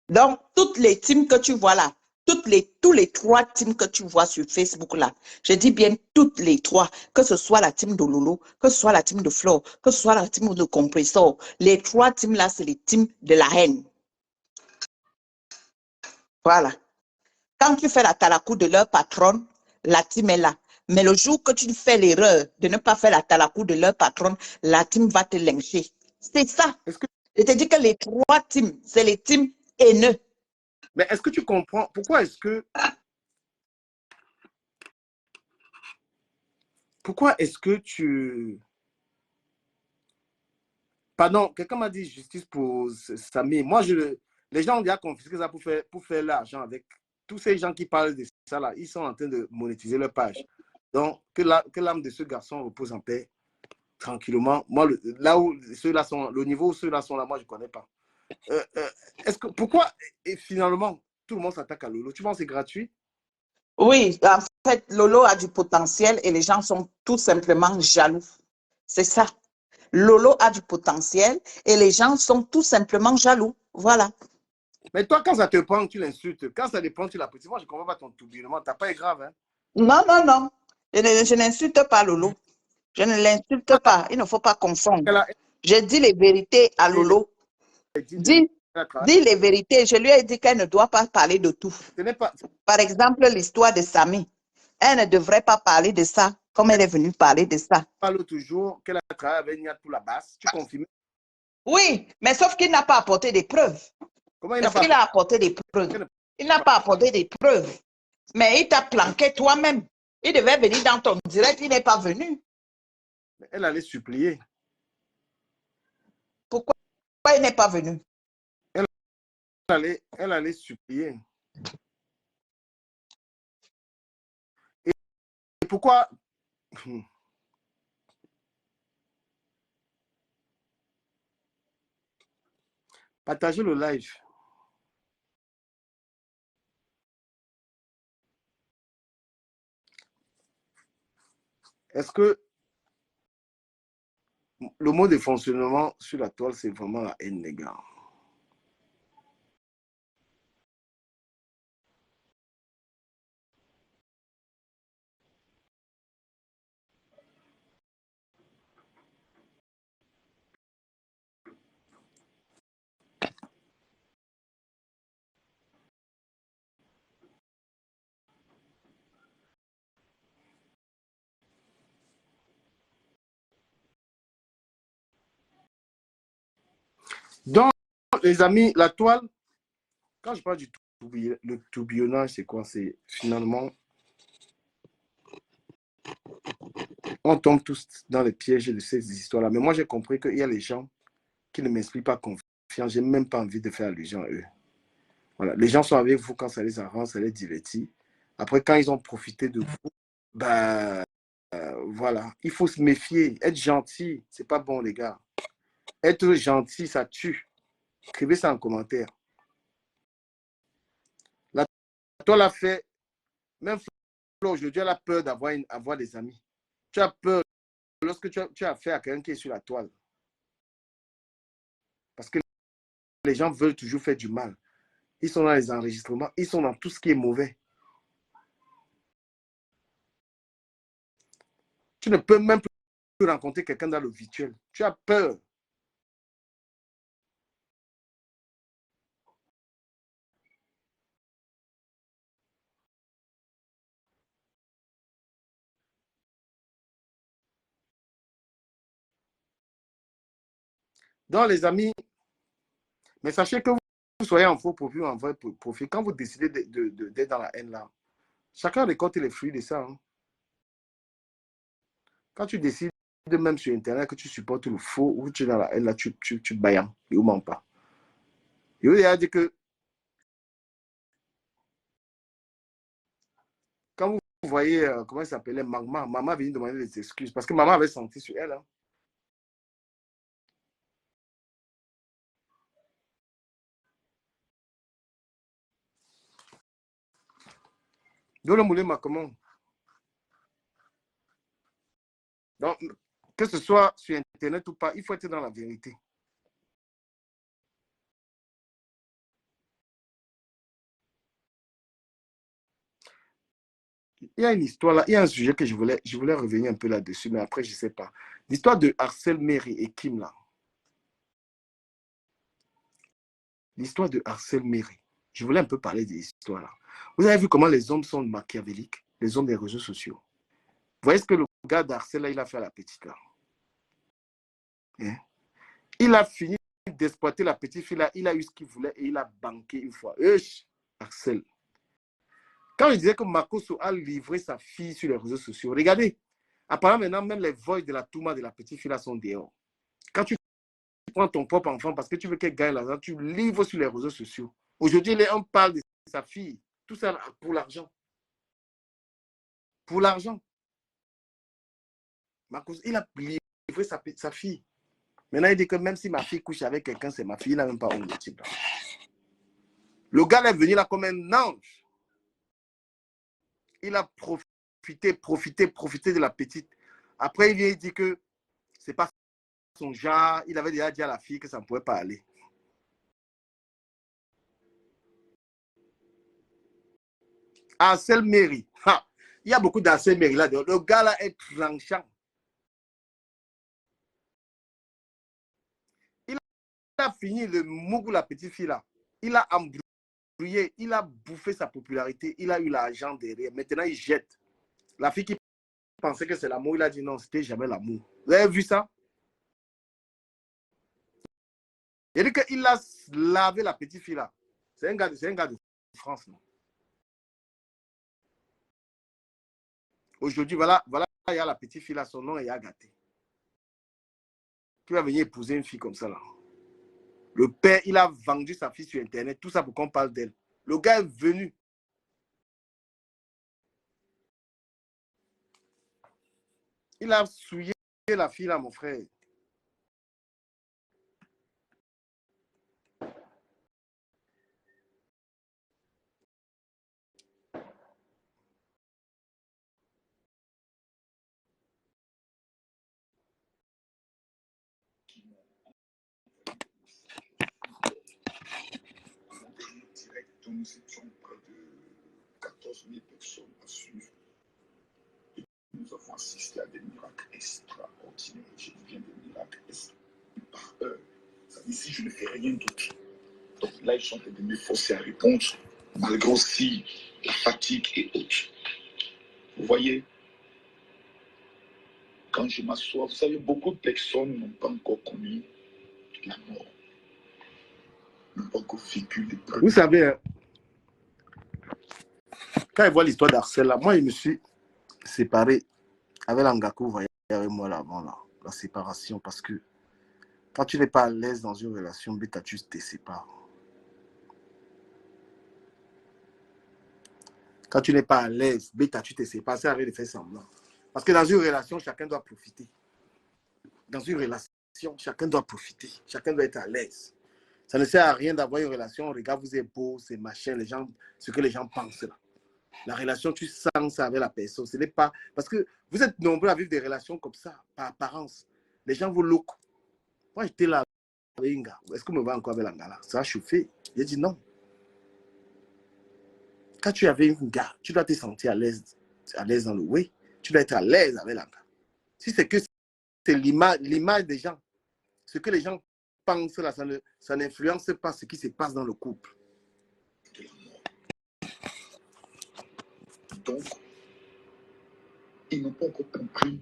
Donc, toutes les teams que tu vois là, tous les 3 teams que tu vois sur Facebook là, je dis bien toutes les 3, que ce soit la team de Lolo, que ce soit la team de Flo, que ce soit la team de Compressor, les 3 teams là, c'est les teams de la haine. Voilà. Quand tu fais la talakou de leur patronne, la team est là. Mais le jour que tu fais l'erreur de ne pas faire la talakou de leur patronne, la team va te lyncher. C'est ça. Je te dis que les 3 teams, c'est les teams haineux. Mais est-ce que tu comprends pourquoi est-ce que tu... Pardon, quelqu'un m'a dit justice pour Samy. Moi, les gens ont déjà confisqué ça pour faire l'argent avec tous ces gens qui parlent de ça là. Ils sont en train de monétiser leur page. Donc, que l'âme de ce garçon repose en paix, tranquillement. Moi, là où ceux-là sont, le niveau où ceux-là sont là, moi, je ne connais pas. Pourquoi, et finalement, tout le monde s'attaque à Lolo? Tu penses que c'est gratuit? Oui, en fait, Lolo a du potentiel et les gens sont tout simplement jaloux. C'est ça. Lolo a du potentiel et les gens sont tout simplement jaloux. Voilà. Mais toi, quand ça te prend, tu l'insultes. Quand ça te prend, tu l'apprécies. Moi, je ne comprends pas ton tourbillonnement. Ta pas est grave. Hein? Non, non, non. Je n'insulte pas Lolo. Je ne l'insulte pas. Il ne faut pas confondre. Elle a, J'ai dit les vérités à Lolo. Dis les vérités. Je lui ai dit qu'elle ne doit pas parler de tout. Par exemple, l'histoire de Samy. Elle ne devrait pas parler de ça comme elle est venue parler de ça. Parle toujours qu'elle a travaillé avec Niat pour la basse. Tu confirmes? Oui, mais sauf qu'il n'a pas apporté des preuves. Comment il n'a pas qu'il a apporté des preuves? Il n'a pas apporté des preuves. Mais il t'a planqué toi-même. Il devait venir dans ton direct, il n'est pas venu. Elle allait supplier. Pourquoi il n'est pas venu? Elle allait supplier. Et pourquoi? Partagez le live. Est-ce que le mot de fonctionnement sur la toile, c'est vraiment la haine, les gars? Donc, les amis, la toile, quand je parle du le tourbillonnage, c'est quoi? C'est finalement, on tombe tous dans les pièges de ces histoires-là. Mais moi, j'ai compris qu'il y a les gens qui ne m'inspirent pas confiance. J'ai même pas envie de faire allusion à eux. Voilà. Les gens sont avec vous quand ça les arrange, ça les divertit. Après, quand ils ont profité de vous, ben, voilà. Il faut se méfier. Être gentil, c'est pas bon, les gars. Être gentil, ça tue. Écrivez ça en commentaire. La toile a fait, même aujourd'hui, elle a peur d'avoir des amis. Tu as peur lorsque tu as affaire à quelqu'un qui est sur la toile. Parce que les gens veulent toujours faire du mal. Ils sont dans les enregistrements, ils sont dans tout ce qui est mauvais. Tu ne peux même plus rencontrer quelqu'un dans le virtuel. Tu as peur. Donc, les amis, mais sachez que vous soyez en faux profil ou en vrai profil, quand vous décidez d'être dans la haine là, chacun récolte les fruits de ça. Hein. Quand tu décides, même sur Internet, que tu supportes le faux ou tu es dans la haine là, tu bailles, il ne ment pas. Il a dit que quand vous voyez, comment il s'appelait, maman venait demander des excuses parce que maman avait senti sur elle. Hein. Donc, le moulin m'a comment? Donc, que ce soit sur Internet ou pas, il faut être dans la vérité. Il y a une histoire là, il y a un sujet que je voulais revenir un peu là-dessus, mais après, je ne sais pas. L'histoire de Arcel Mary et Kim là. L'histoire de Arcel Mary. Je voulais un peu parler de l'histoire là. Vous avez vu comment les hommes sont machiavéliques, les hommes des réseaux sociaux. Vous voyez ce que le gars d'Arcel là, il a fait à la petite là. Hein? Il a fini d'exploiter la petite fille là, il a eu ce qu'il voulait et il a banqué une fois. Arcel. Quand il disait que Makoso a livré sa fille sur les réseaux sociaux, regardez, apparemment maintenant, même les voix de la Touma de la petite fille là sont dehors. Quand tu prends ton propre enfant parce que tu veux qu'elle gagne l'argent, tu livres sur les réseaux sociaux. Aujourd'hui, on parle de sa fille, tout ça pour l'argent. Pour l'argent. Makoso, il a livré sa fille. Maintenant, il dit que même si ma fille couche avec quelqu'un, c'est ma fille, il n'a même pas honte de type. Le gars est venu là comme un ange. Il a profité de la petite. Après, il vient et dit que c'est pas son genre, il avait déjà dit à la fille que ça ne pouvait pas aller. Ansel Mary. Il y a beaucoup d'Ansel Mary là. Le gars là est tranchant. Il a fini le mougou, la petite fille là. Il a embrouillé, il a bouffé sa popularité, il a eu l'argent derrière. Maintenant, il jette. La fille qui pensait que c'est l'amour, il a dit non, c'était jamais l'amour. Vous avez vu ça? Il dit qu'il a lavé la petite fille là. C'est un gars de France. Non? Aujourd'hui, voilà, il y a la petite fille là, son nom est Agathe. Qui va venir épouser une fille comme ça là. Le père, il a vendu sa fille sur Internet. Tout ça pour qu'on parle d'elle. Le gars est venu. Il a souillé la fille là, mon frère. Nous étions près de 14 000 personnes à suivre. Et nous avons assisté à des miracles extraordinaires. Je dis bien des miracles par heure. Ça dit, si je ne fais rien d'autre. Donc là, ils sont en train de me forcer à répondre, malgré aussi la fatigue et autres. Vous voyez, quand je m'assois, vous savez, beaucoup de personnes n'ont pas encore connu la mort. N'ont pas encore vécu les preuves. Vous savez, quand je vois l'histoire d'Arcel, là, moi, je me suis séparé avec l'Angakou, vous voyez, avec moi là, avant là, la séparation, parce que quand tu n'es pas à l'aise dans une relation, bêta, tu te sépares. Quand tu n'es pas à l'aise, bêta, tu te sépares, c'est avec de faire semblant. Parce que dans une relation, chacun doit profiter. Dans une relation, chacun doit profiter. Chacun doit être à l'aise. Ça ne sert à rien d'avoir une relation, regarde, vous êtes beau, c'est machin, les gens, ce que les gens pensent là. La relation, tu sens ça avec la personne. Ce n'est pas... Parce que vous êtes nombreux à vivre des relations comme ça, par apparence. Les gens vous look. Moi, j'étais là avec un gars. Est-ce qu'on me voit encore avec un gars là? Ça a chauffé. J'ai dit non. Quand tu es avec un gars, tu dois te sentir à l'aise dans le way. Tu dois être à l'aise avec un gars. Si c'est que c'est l'image des gens, ce que les gens pensent là, ça n'influence pas ce qui se passe dans le couple. Donc, ils n'ont pas encore compris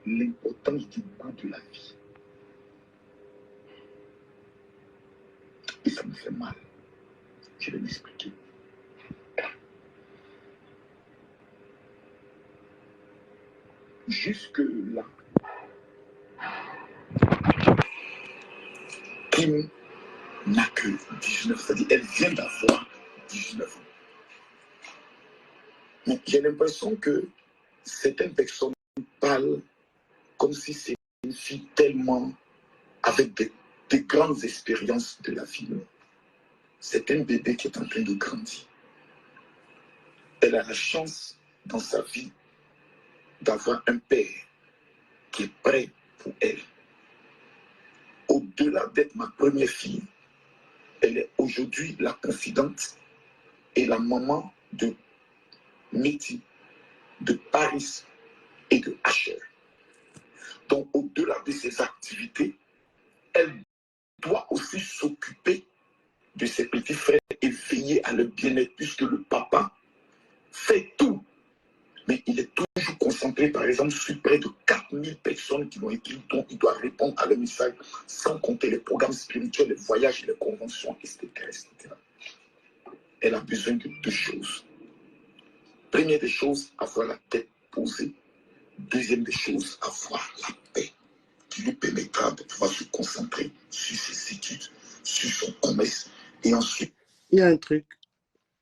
l'importance du goût de la vie. Et ça me fait mal. Je vais m'expliquer. Jusque-là, Kim n'a que 19, c'est-à-dire elle vient d'avoir 19 ans. Mais j'ai l'impression que certaines personnes parlent comme si c'était une fille tellement avec des grandes expériences de la vie. C'est un bébé qui est en train de grandir. Elle a la chance dans sa vie d'avoir un père qui est prêt pour elle. Au-delà d'être ma première fille, elle est aujourd'hui la confidente et la maman de Métis, de Paris et de Asher. Donc, au-delà de ses activités, elle doit aussi s'occuper de ses petits frères et veiller à leur bien-être, puisque le papa fait tout. Mais il est toujours concentré, par exemple, sur près de 4000 personnes qui l'ont écrit, dont il doit répondre à leurs messages, sans compter les programmes spirituels, les voyages, les conventions, etc., etc. Elle a besoin de deux choses. Première des choses, avoir la tête posée. Deuxième des choses, avoir la paix qui lui permettra de pouvoir se concentrer sur ses études, sur son commerce. Et ensuite... Il y a un truc.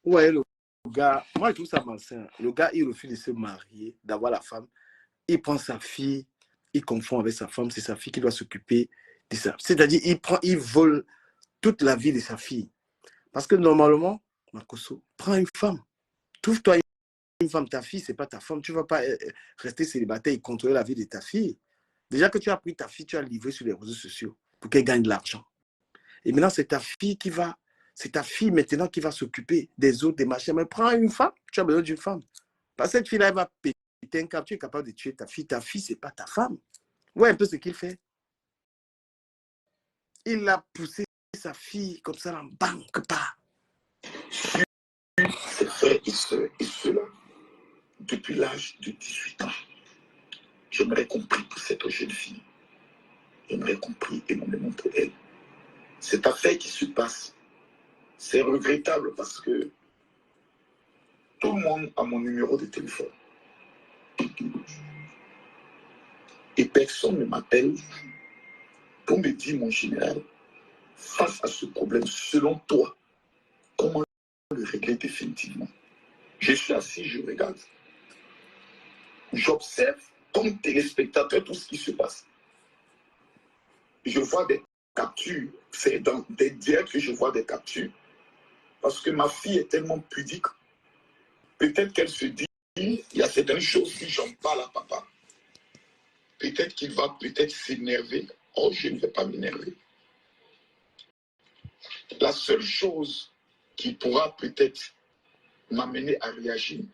Ouais, le gars, moi je trouve ça malsain. Le gars, il refuse de se marier, d'avoir la femme. Il prend sa fille, il confond avec sa femme, c'est sa fille qui doit s'occuper de ça. C'est-à-dire, il vole toute la vie de sa fille. Parce que normalement, Makoso, prends une femme. Trouve-toi une femme, ta fille, c'est pas ta femme. Tu ne vas pas rester célibataire et contrôler la vie de ta fille. Déjà que tu as pris ta fille, tu as livré sur les réseaux sociaux pour qu'elle gagne de l'argent. Et maintenant, c'est ta fille qui va, c'est ta fille maintenant qui va s'occuper des autres, des machins. Mais prends une femme, tu as besoin d'une femme. Parce que cette fille-là, elle va péter un câble, tu es capable de tuer ta fille. Ta fille, ce n'est pas ta femme. Ouais, un peu ce qu'il fait. Il a poussé sa fille comme ça, en banque pas. Ses frères et sœurs et ceux-là, depuis l'âge de 18 ans, j'aimerais compris pour cette jeune fille. J'aimerais compris énormément pour elle. Cette affaire qui se passe, c'est regrettable parce que tout le monde a mon numéro de téléphone. Et personne ne m'appelle pour me dire, mon général, face à ce problème, selon toi, comment le régler définitivement? Je suis assis, je regarde. J'observe comme téléspectateur tout ce qui se passe. Je vois des captures. C'est dans des directs que je vois des captures. Parce que ma fille est tellement pudique. Peut-être qu'elle se dit, il y a certaines choses, si j'en parle à papa, peut-être qu'il va peut-être s'énerver. Oh, je ne vais pas m'énerver. La seule chose qui pourra peut-être m'amener à réagir,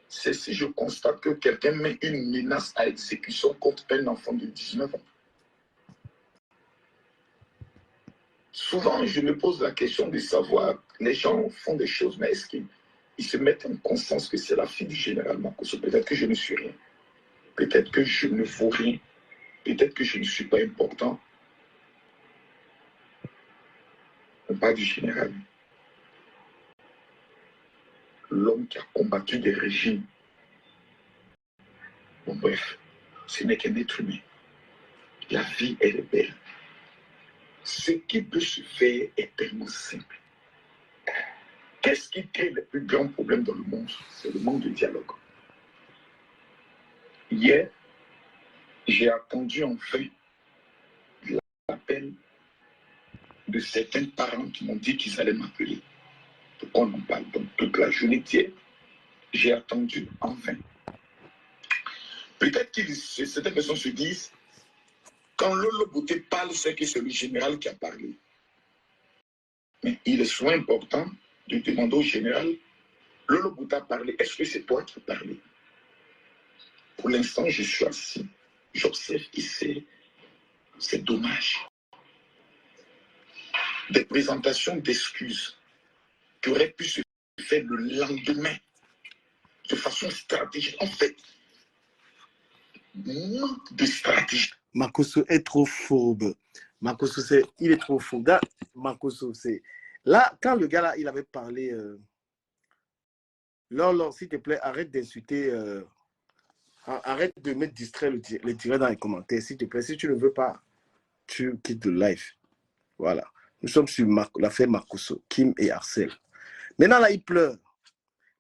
c'est si je constate que quelqu'un met une menace à exécution contre un enfant de 19 ans. Souvent, je me pose la question de savoir, les gens font des choses, mais est-ce qu'ils se mettent en conscience que c'est la fille du général Makosso? Peut-être que je ne suis rien. Peut-être que je ne vaux rien. Peut-être que je ne suis pas important. On parle du général. L'homme qui a combattu des régimes. Bon, bref, ce n'est qu'un être humain. La vie, elle est belle. Ce qui peut se faire est tellement simple. Qu'est-ce qui crée les plus grands problèmes dans le monde? C'est le manque de dialogue. Hier, j'ai attendu enfin l'appel de certains parents qui m'ont dit qu'ils allaient m'appeler pour qu'on en parle. Donc, toute la journée d'hier, j'ai attendu enfin. Peut-être que certaines personnes se disent, quand Lolo Bouté parle, c'est que c'est le général qui a parlé. Mais il est souvent important de demander au général, Lolo Bouté a parlé, est-ce que c'est toi qui as parlé? Pour l'instant, je suis assis, j'observe et c'est dommage. Des présentations d'excuses qui auraient pu se faire le lendemain de façon stratégique. En fait, manque de stratégie. Makosso est trop fourbe. Makosso, il est trop fourbe. Là, Makosso, c'est... Là, quand le gars, là, il avait parlé... Lolo, s'il te plaît, arrête d'insulter... arrête de me distraire les tirer dans les commentaires, s'il te plaît. Si tu ne veux pas, tu quittes le live. Voilà. Nous sommes sur l'affaire Makosso, Kim et Arcel. Maintenant, là, il pleure.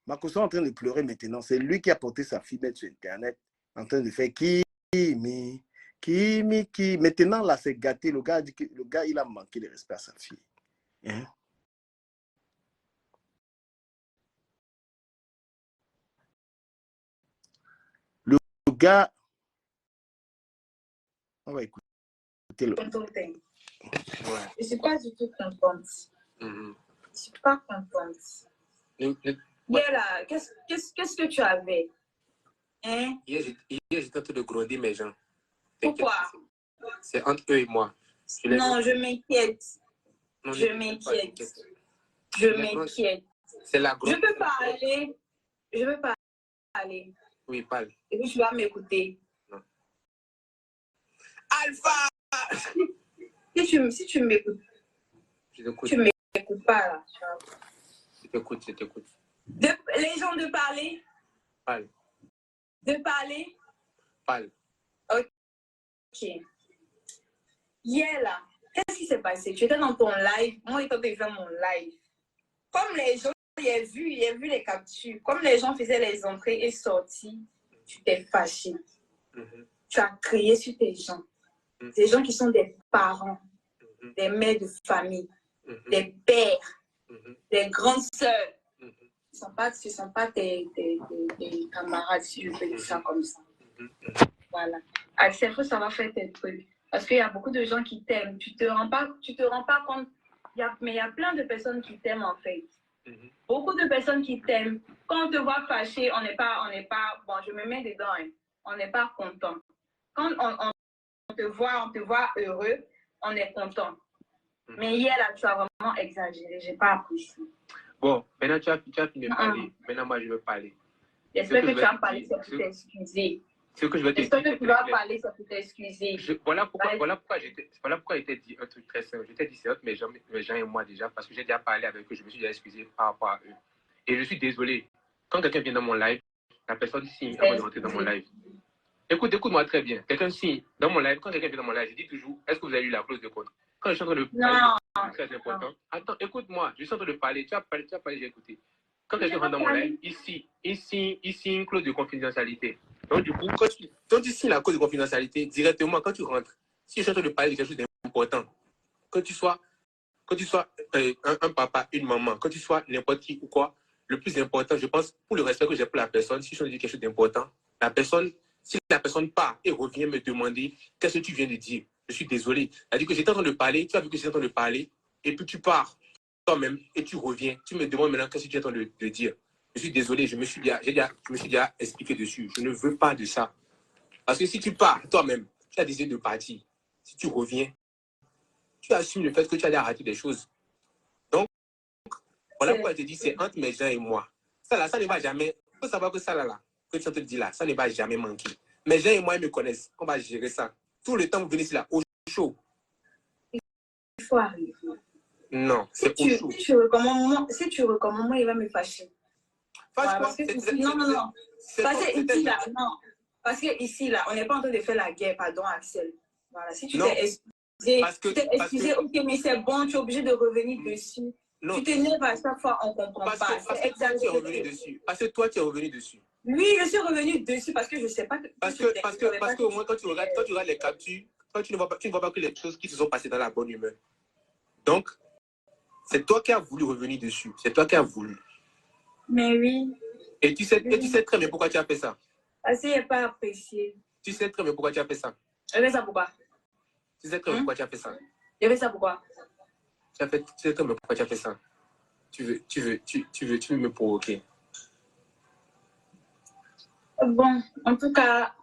Makosso est en train de pleurer maintenant. C'est lui qui a porté sa fille sur Internet, en train de faire Kimi. Maintenant, là, c'est gâté. Le gars a dit que le gars, il a manqué de respect à sa fille. Hein? Le gars... On va écouter le... Ouais. Je ne suis pas du tout contente. Je ne suis pas contente. Hier, là, qu'est-ce que tu avais? Hein? Hier, j'étais en train de gronder mes gens. Pourquoi? C'est entre eux et moi. Non, je m'inquiète. Je m'inquiète. Je m'inquiète. C'est la grosse. Je peux parler. Je peux parler. Oui, parle. Et puis tu vas m'écouter. Alpha! Si tu m'écoutes. Je t'écoute. Tu m'écoutes pas là. Je t'écoute. Les gens de parler. Parle. De parler. Parle. Ok. Hier là, qu'est-ce qui s'est passé? Tu étais dans ton live. Moi, j'étais en train de faire mon live. Comme les gens, j'ai vu les captures. Comme les gens faisaient les entrées et sorties, tu t'es fâché. Tu as crié sur tes gens. Des gens qui sont des parents, des mères de famille, des pères, des grandes sœurs. Ce ne sont pas tes camarades, si je peux dire ça comme ça. Voilà. Axel, il faut savoir faire tes trucs. Parce qu'il y a beaucoup de gens qui t'aiment. Tu te rends pas compte. Mais il y a plein de personnes qui t'aiment en fait. Beaucoup de personnes qui t'aiment. Quand on te voit fâché, on n'est pas, bon, je me mets dedans, hein, on n'est pas content. Quand on te voit heureux, on est content. Mais hier, là, tu as vraiment exagéré. Je n'ai pas apprécié. Bon, maintenant tu as fini de parler. Maintenant, moi, je veux parler. J'espère que tu as parlé, c'est pour t'excuser. Ce que je veux te dire. J'espère que tu vas parler, c'est pour t'excuser. Voilà pourquoi j'ai dit un truc très simple. Je t'ai dit c'est autre, mais Jean et moi déjà, parce que j'ai déjà parlé avec eux, je me suis déjà excusé par rapport à eux. Et je suis désolé. Quand quelqu'un vient dans mon live, la personne signe avant de rentrer dans mon live. Écoute-moi très bien. Quelqu'un signe dans mon live, quand quelqu'un vient dans mon live, je dis toujours, est-ce que vous avez lu la clause de contre? Quand je suis en train de parler, c'est très important. Non. Attends, écoute-moi, je suis en train de parler, tu as parlé, j'ai écouté. Quand quelqu'un rentre dans mon live, ici, une clause de confidentialité. Donc, du coup, quand tu signes la clause de confidentialité, directement, quand tu rentres, si je suis en train de parler de quelque chose d'important, que tu sois un papa, une maman, que tu sois n'importe qui ou quoi, le plus important, je pense, pour le respect que j'ai pour la personne, si je suis en train de dire quelque chose d'important, si la personne part et revient me demander qu'est-ce que tu viens de dire, je suis désolé. C'est-à-dire que j'étais en train de parler, tu as vu que j'étais en train de parler, et puis tu pars toi-même et tu reviens. Tu me demandes maintenant qu'est-ce que tu es en train de dire. Je suis désolé, je me suis déjà expliqué dessus. Je ne veux pas de ça. Parce que si tu pars toi-même, tu as décidé de partir. Si tu reviens, tu assumes le fait que tu as déjà raté des choses. Donc, voilà pourquoi je te dis, c'est entre mes gens et moi. Ça là, ça ne va jamais. Il faut savoir que ça là, que tu es en train de dire là, ça ne va jamais manquer. Mes gens et moi, ils me connaissent. On va gérer ça. Tout le temps, vous venez ici là, au chaud. Il faut arriver. Non, c'est au chaud. Si tu recommandes, moi, il va me fâcher. Fâche quoi? Non. Parce que ici, là, on n'est pas en train de faire la guerre, pardon, Axel. Voilà, si tu t'es excusé, ok, mais c'est bon, tu es obligé de revenir dessus. Non. Tu t'énerves à chaque fois, on ne comprend pas. Parce que toi, tu es revenu dessus. Parce que toi, tu es revenu dessus. Oui, je suis revenu dessus parce que je ne sais pas. Parce que au moins, quand tu regardes les captures, tu ne vois pas que les choses qui se sont passées dans la bonne humeur. Donc, c'est toi qui as voulu revenir dessus. C'est toi qui as voulu. Mais oui. Et tu sais très bien pourquoi tu as fait ça. Parce qu'il n'est pas apprécié. Tu sais très bien pourquoi tu as fait ça. Je fais ça pourquoi? Tu sais très bien pourquoi tu as fait ça. Je fais ça pourquoi? Tu sais très bien pourquoi tu as fait ça. Tu veux me provoquer. Bon, en tout cas,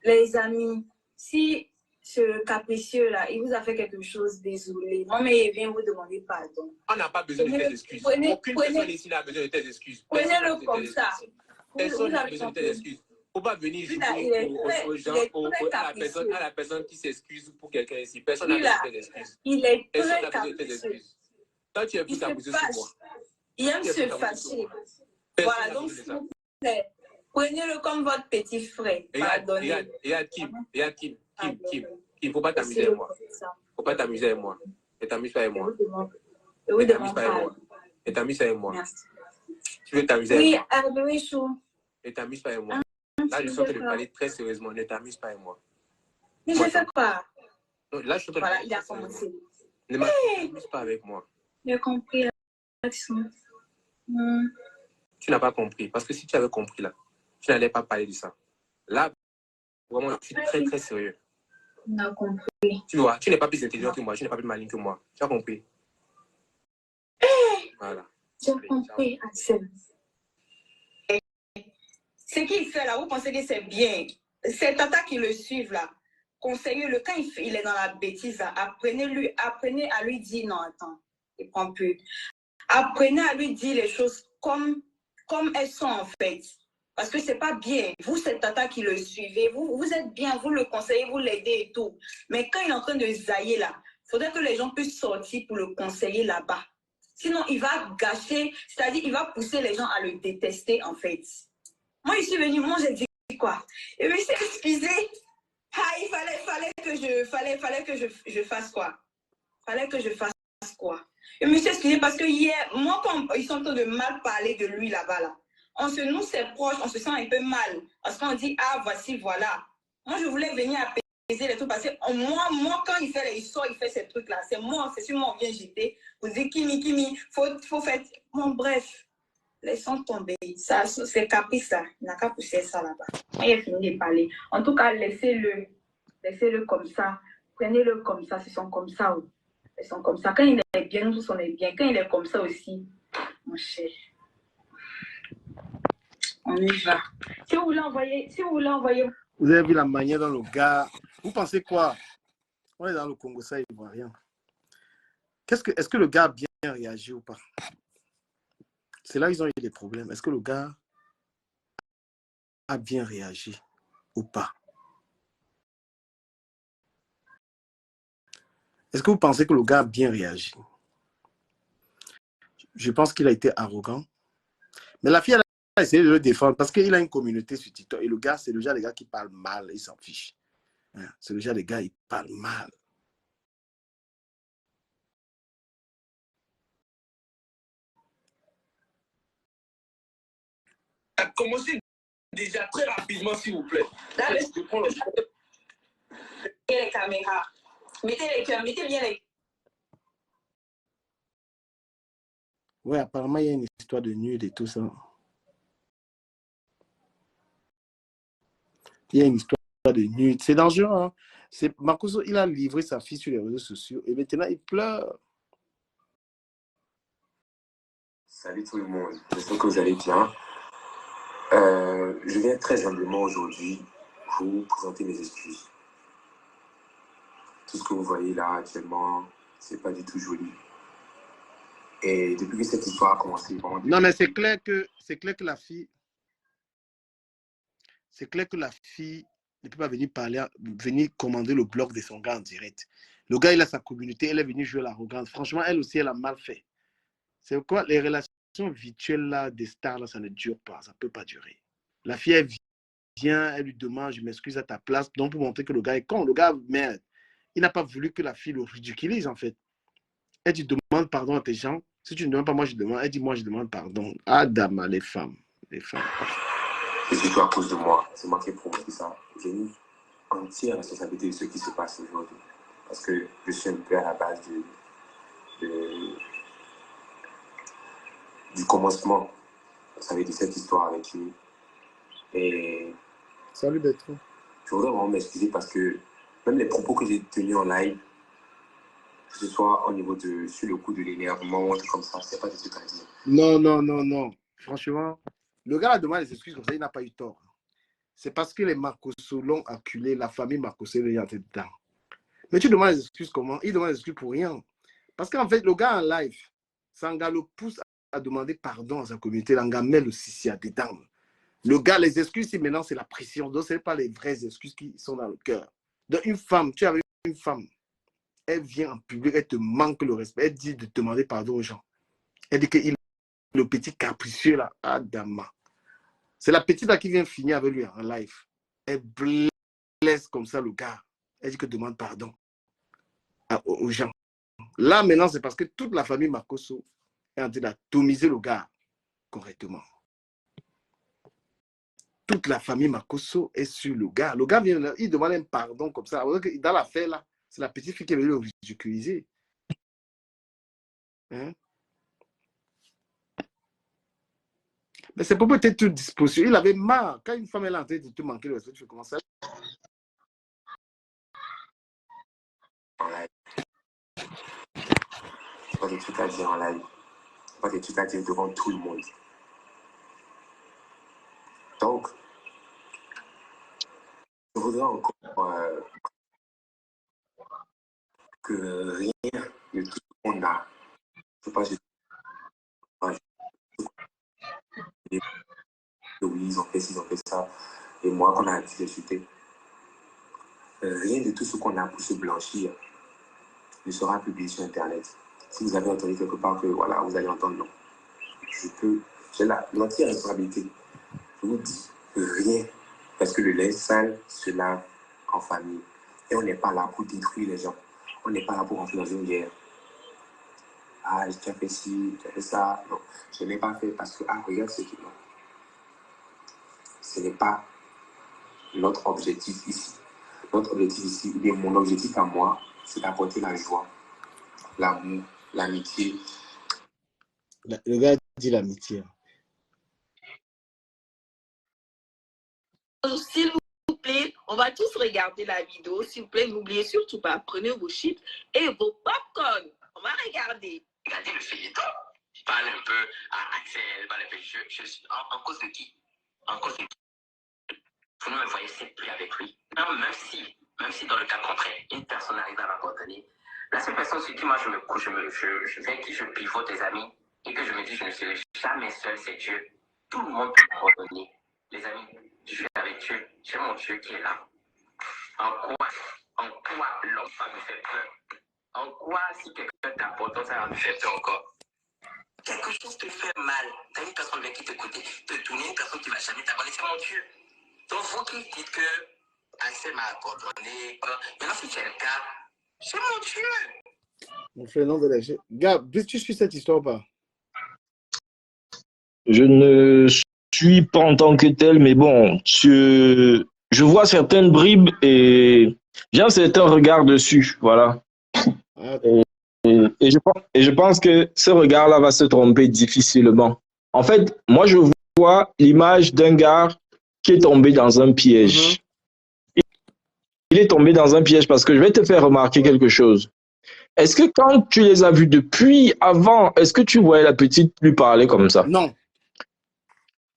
les amis, si ce capricieux là, il vous a fait quelque chose, désolé. Moi, mais il vient vous demander pardon. On n'a pas besoin de tes excuses. Aucune personne ici n'a besoin de tes excuses. Prenez-le comme ça. Personne n'a besoin de tes excuses. Il ne faut pas venir jouer aux gens, à la personne qui s'excuse pour quelqu'un ici. Personne n'a besoin de tes excuses. Il est Personne très capricieux. Toi, tu es plus abusé sur moi. Il aime se fâcher. Voilà, donc s'il vous plaît, prenez-le comme votre petit frère. Regarde Kim. Il ne faut pas t'amuser avec moi. Il ne faut pas t'amuser avec moi. Ne t'amuse pas avec moi. Ne t'amuse pas avec moi. Ne t'amuse avec moi. Tu veux t'amuser avec moi? Oui, Chou. Ne t'amuse pas avec moi. Là, je suis en train de parler très sérieusement. Ne t'amuse pas avec moi. Mais je ne fais pas. Non, là, je suis en train de voilà, parler il a commencé. Ne m'amuse pas avec moi. J'ai compris. Tu n'as pas compris. Parce que si tu avais compris là, tu n'allais pas parler de ça. Là, vraiment, je suis très, très sérieux. On a compris. Tu vois, tu n'es pas plus intelligent que moi. Tu n'es pas plus malin que moi. Tu as compris? Voilà. J'ai compris, Axel. Ce qu'il fait là, vous pensez que c'est bien. C'est Tata qui le suivent là. Conseillez-le. Quand il est dans la bêtise, là, apprenez à lui dire non, attends, il prend plus. Apprenez à lui dire les choses comme elles sont en fait. Parce que c'est pas bien. Vous, c'est Tata qui le suivez. Vous êtes bien, vous le conseillez, vous l'aidez et tout. Mais quand il est en train de zailler là, il faudrait que les gens puissent sortir pour le conseiller là-bas. Sinon, il va gâcher, c'est-à-dire il va pousser les gens à le détester en fait. Moi, je suis venue, moi j'ai dit quoi? Et puis c'est excusé. Ah, il fallait que je fasse quoi? Fallait que je fasse quoi? Et je me suis excusée parce que hier, moi, quand ils sont en train de mal parler de lui là-bas, là, nous, c'est proche, on se sent un peu mal. Parce qu'on dit, ah, voici, voilà. Moi, je voulais venir apaiser les trucs parce que moi quand il fait ces trucs-là, c'est sur moi, on vient jeter. Vous dites, Kimi, faut faire. Bon, bref. Laissons tomber. Ça, c'est caprice, ça. Il n'a qu'à pousser ça là-bas. Il a fini de parler. En tout cas, laissez-le. Laissez-le comme ça. Prenez-le comme ça. Ce sont comme ça. Ils sont comme ça. Quand il est bien, nous tous on est bien. Quand il est comme ça aussi, mon cher, on y va. Si vous voulez envoyer... Vous avez vu la manière dont le gars... Vous pensez quoi? On est dans le Congo, ça, il ne voit rien. Est-ce que le gars a bien réagi ou pas? C'est là qu'ils ont eu des problèmes. Est-ce que le gars a bien réagi ou pas? Est-ce que vous pensez que le gars a bien réagi? Je pense qu'il a été arrogant. Mais la fille, elle a essayé de le défendre parce qu'il a une communauté sur TikTok. Et le gars, c'est le genre de gars qui parle mal. Il s'en fiche. C'est le genre de gars, il parle mal. Commencez déjà très rapidement, s'il vous plaît. Je prends le... Les caméras. Mettez les cœurs, mettez bien les... Ouais, apparemment, il y a une histoire de nude et tout ça. Il y a une histoire de nude. C'est dangereux, hein? Makosso, il a livré sa fille sur les réseaux sociaux et maintenant, il pleure. Salut tout le monde, j'espère que vous allez bien. Je viens très humblement aujourd'hui vous présenter mes excuses. Tout ce que vous voyez là actuellement, c'est pas du tout joli. Et depuis que cette histoire a commencé, vraiment... Non, mais c'est clair que la fille ne peut pas venir parler, venir commander le blog de son gars en direct. Le gars, il a sa communauté, elle est venue jouer l'arrogance. Franchement, elle aussi, elle a mal fait. C'est quoi les relations virtuelles là, des stars, là, ça ne dure pas, ça ne peut pas durer. La fille, elle vient, elle lui demande, je m'excuse à ta place, donc pour montrer que le gars est con. Le gars, merde, il n'a pas voulu que la fille le ridiculise, en fait. Elle dit, demande pardon à tes gens. Si tu ne demandes pas, moi je demande. Elle dit, moi je demande pardon. Ah, dama, les femmes. Les femmes. C'est surtout à cause de moi. C'est moi qui ai provoqué ça. J'ai une entière responsabilité de ce qui se passe aujourd'hui. Parce que je suis un peu à la base du commencement, vous savez, de cette histoire avec lui. Et salut Bertrand. Je voudrais vraiment m'excuser parce que même les propos que j'ai tenus en live, que ce soit au niveau sur le coup de l'énervement ou un truc comme ça, c'est pas des trucs à dire. Non. Franchement, le gars a demandé des excuses comme ça, il n'a pas eu tort. C'est parce que les Makosso l'ont acculé, la famille Makosso est dedans. Mais tu demandes des excuses comment? Il demande des excuses pour rien. Parce qu'en fait, le gars en live, Sanga le pousse à demander pardon à sa communauté. L'anga met le sissi à dedans. Le gars, les excuses, maintenant, c'est la pression. Donc, ce n'est pas les vraies excuses qui sont dans le cœur. Donc, une femme, tu avais une femme, elle vient en public, elle te manque le respect. Elle dit de demander pardon aux gens. Elle dit que le petit capricieux là, Adama. C'est la petite là qui vient finir avec lui en live. Elle blesse comme ça le gars. Elle dit que demande pardon aux gens. Là, maintenant, c'est parce que toute la famille Makosso est en train d'atomiser le gars correctement. Toute la famille Makosso est sur le gars. Le gars vient, il demande un pardon comme ça. Dans l'affaire là, c'est la petite fille qui est venue le ridiculiser. Hein? Mais c'est pour peut-être toute disposition. Il avait marre. Quand une femme est en train de te manquer le respect, tu fais comment ça? Pas des trucs à dire en live. Pas des trucs à dire devant tout le monde. Donc, je voudrais encore que rien de tout ce qu'on a, je sais pas, oui, ils ont fait ci, ils ont fait ça, et moi qu'on a discuté. Rien de tout ce qu'on a pour se blanchir ne sera publié sur Internet. Si vous avez entendu quelque part que voilà, vous allez entendre non. J'ai l'entière responsabilité. Je vous dis rien, parce que le linge sale se lave en famille. Et on n'est pas là pour détruire les gens. On n'est pas là pour rentrer dans une guerre. Ah, tu as fait ci, tu as fait ça. Non, je n'ai pas fait parce que, regarde ce qu'il a. Ce n'est pas notre objectif ici. Notre objectif ici, ou bien mon objectif à moi, c'est d'apporter la joie, l'amour, l'amitié. Le gars dit l'amitié. S'il vous plaît, On va tous regarder la vidéo. S'il vous plaît, n'oubliez surtout pas, prenez vos chips et vos popcorn. On va regarder. Regardez le feuilleton. Parle un peu à Axel, parle un peu. Je suis en cause de qui? En cause de qui? Vous ne me voyez plus avec lui. Non, même si dans le cas contraire, une personne arrive à m'abandonner, la seule personne sur qui moi je me couche, avec qui je pivote des amis, et que je me dis je ne serai jamais seul, c'est Dieu. Tout le monde peut m'abandonner. Les amis, je suis avec Dieu. J'ai mon Dieu qui est là. En quoi l'homme va me faire peur? En quoi si quelqu'un t'abandonne, ça va me faire peur encore? Quelque chose te fait mal. T'as une personne avec qui t'écouter, te tourner, une personne qui va jamais t'abandonner, c'est mon Dieu. Donc vous qui dites que Axel m'a abandonné, maintenant si c'est le cas, c'est mon Dieu. Mon frère, non, Gab, tu suis cette histoire ou pas? Je ne suis pas en tant que tel, mais bon, je vois certaines bribes et j'ai un certain regard dessus, voilà. Ah, Et je pense que ce regard-là va se tromper difficilement. En fait, moi, je vois l'image d'un gars qui est tombé dans un piège. Il est tombé dans un piège parce que je vais te faire remarquer quelque chose. Est-ce que quand tu les as vus depuis avant, est-ce que tu voyais la petite lui parler comme ça? Non.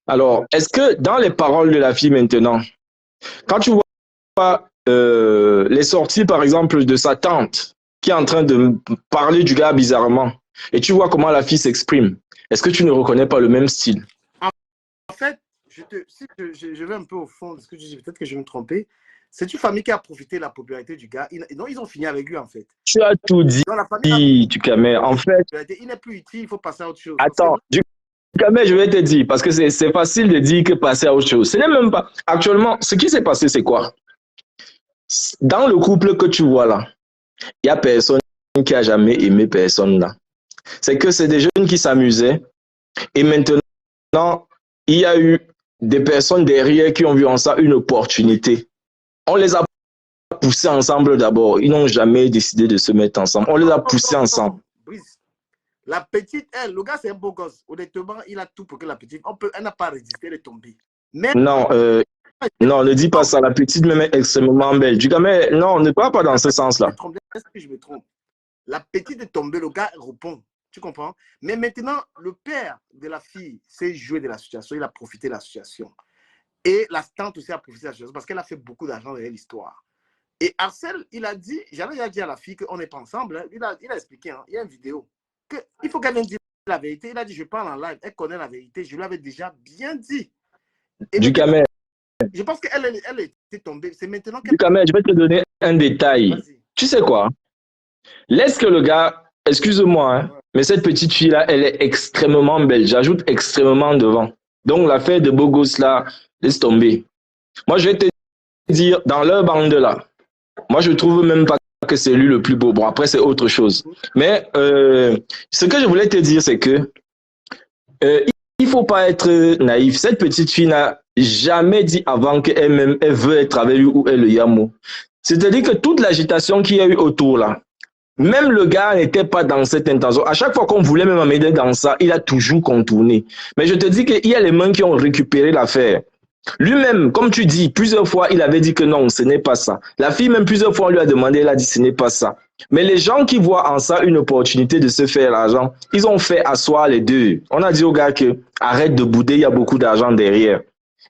Alors, est-ce que dans les paroles de la fille maintenant, quand tu vois les sorties, par exemple, de sa tante qui est en train de parler du gars bizarrement, et tu vois comment la fille s'exprime, est-ce que tu ne reconnais pas le même style? En fait, si je vais un peu au fond de ce que tu dis, peut-être que je vais me tromper. C'est une famille qui a profité de la popularité du gars. Non, ils ont fini avec lui, en fait. Tu as tout dit, Donc, la famille Dukamer. En fait, il n'est plus utile, il faut passer à autre chose. attends, Dukamer, je vais te dire, parce que c'est facile de dire que passer à autre chose. Ce n'est même pas. Actuellement, ce qui s'est passé, c'est quoi? Dans le couple que tu vois là, il n'y a personne qui a jamais aimé personne là. C'est que c'est des jeunes qui s'amusaient et maintenant, il y a eu des personnes derrière qui ont vu en ça une opportunité. On les a poussés ensemble d'abord. Ils n'ont jamais décidé de se mettre ensemble. On les a poussés ensemble. Brice, la petite, elle, le gars, c'est un beau gosse. Honnêtement, il a tout pour que la petite, elle n'a pas résisté, elle est tombée. Mais... Non, non, ne dis pas ça. La petite même est extrêmement belle. Du coup, mais non, ne parle pas dans ce sens-là. Est-ce que je me trompe? La petite est tombée, le gars répond. Tu comprends? Mais maintenant, le père de la fille s'est joué de la situation. Il a profité de la situation. Et la tante aussi a profité de la situation parce qu'elle a fait beaucoup d'argent derrière l'histoire. Et Arcel, il a dit, j'avais dit à la fille qu'on n'est pas ensemble. Hein. Il a expliqué, hein, il y a une vidéo, qu'il faut qu'elle vienne dire la vérité. Il a dit, je parle en live, elle connaît la vérité. Je lui avais déjà bien dit. Et du Dukamer. Je pense qu'elle était tombée. C'est maintenant qu'elle... Dukamer, je vais te donner un détail. Tu sais quoi? Laisse que le gars, excuse-moi, hein, mais cette petite fille-là, elle est extrêmement belle. J'ajoute extrêmement devant. Donc, l'affaire de beau gosse là, laisse tomber. Moi, je vais te dire, dans leur bande là, moi, je trouve même pas que c'est lui le plus beau. Bon, après, c'est autre chose. Mais ce que je voulais te dire, c'est que il faut pas être naïf. Cette petite fille n'a jamais dit avant qu'elle-même, elle veut être avec lui ou elle le yamo. C'est-à-dire que toute l'agitation qu'il y a eu autour là, même le gars n'était pas dans cette intention. À chaque fois qu'on voulait même m'aider dans ça, il a toujours contourné. Mais je te dis qu'il y a les mains qui ont récupéré l'affaire. Lui-même, comme tu dis, plusieurs fois, il avait dit que non, ce n'est pas ça. La fille, même plusieurs fois, on lui a demandé, elle a dit ce n'est pas ça. Mais les gens qui voient en ça une opportunité de se faire l'argent, ils ont fait asseoir les deux. On a dit au gars que arrête de bouder, il y a beaucoup d'argent derrière.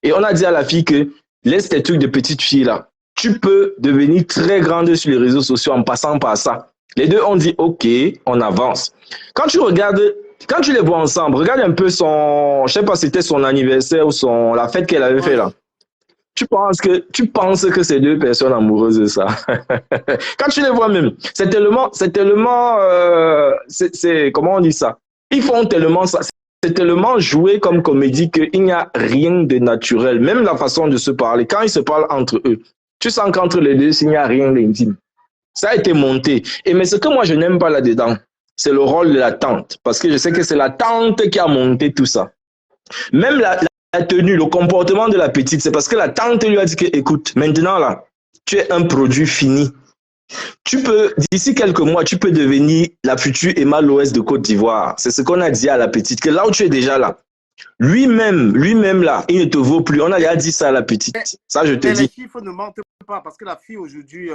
Et on a dit à la fille que laisse tes trucs de petite fille là. Tu peux devenir très grande sur les réseaux sociaux en passant par ça. Les deux ont dit, OK, on avance. Quand tu regardes, quand tu les vois ensemble, regarde un peu son, je sais pas si c'était son anniversaire ou la fête qu'elle avait fait là. Tu penses que c'est deux personnes amoureuses de ça. Quand tu les vois même, c'est tellement, comment on dit ça? Ils font tellement ça, c'est tellement joué comme comédie qu'il n'y a rien de naturel. Même la façon de se parler, quand ils se parlent entre eux, tu sens qu'entre les deux, il n'y a rien d'intime. Ça a été monté. Mais ce que moi, je n'aime pas là-dedans, c'est le rôle de la tante. Parce que je sais que c'est la tante qui a monté tout ça. Même la tenue, le comportement de la petite, c'est parce que la tante lui a dit que, écoute, maintenant là, tu es un produit fini. Tu peux, d'ici quelques mois, tu peux devenir la future Emma Loès de Côte d'Ivoire. C'est ce qu'on a dit à la petite, que là où tu es déjà là, lui-même là, il ne te vaut plus. On a déjà dit ça à la petite. Ça, je te dis. Les chiffres ne mentent pas, parce que la fille aujourd'hui...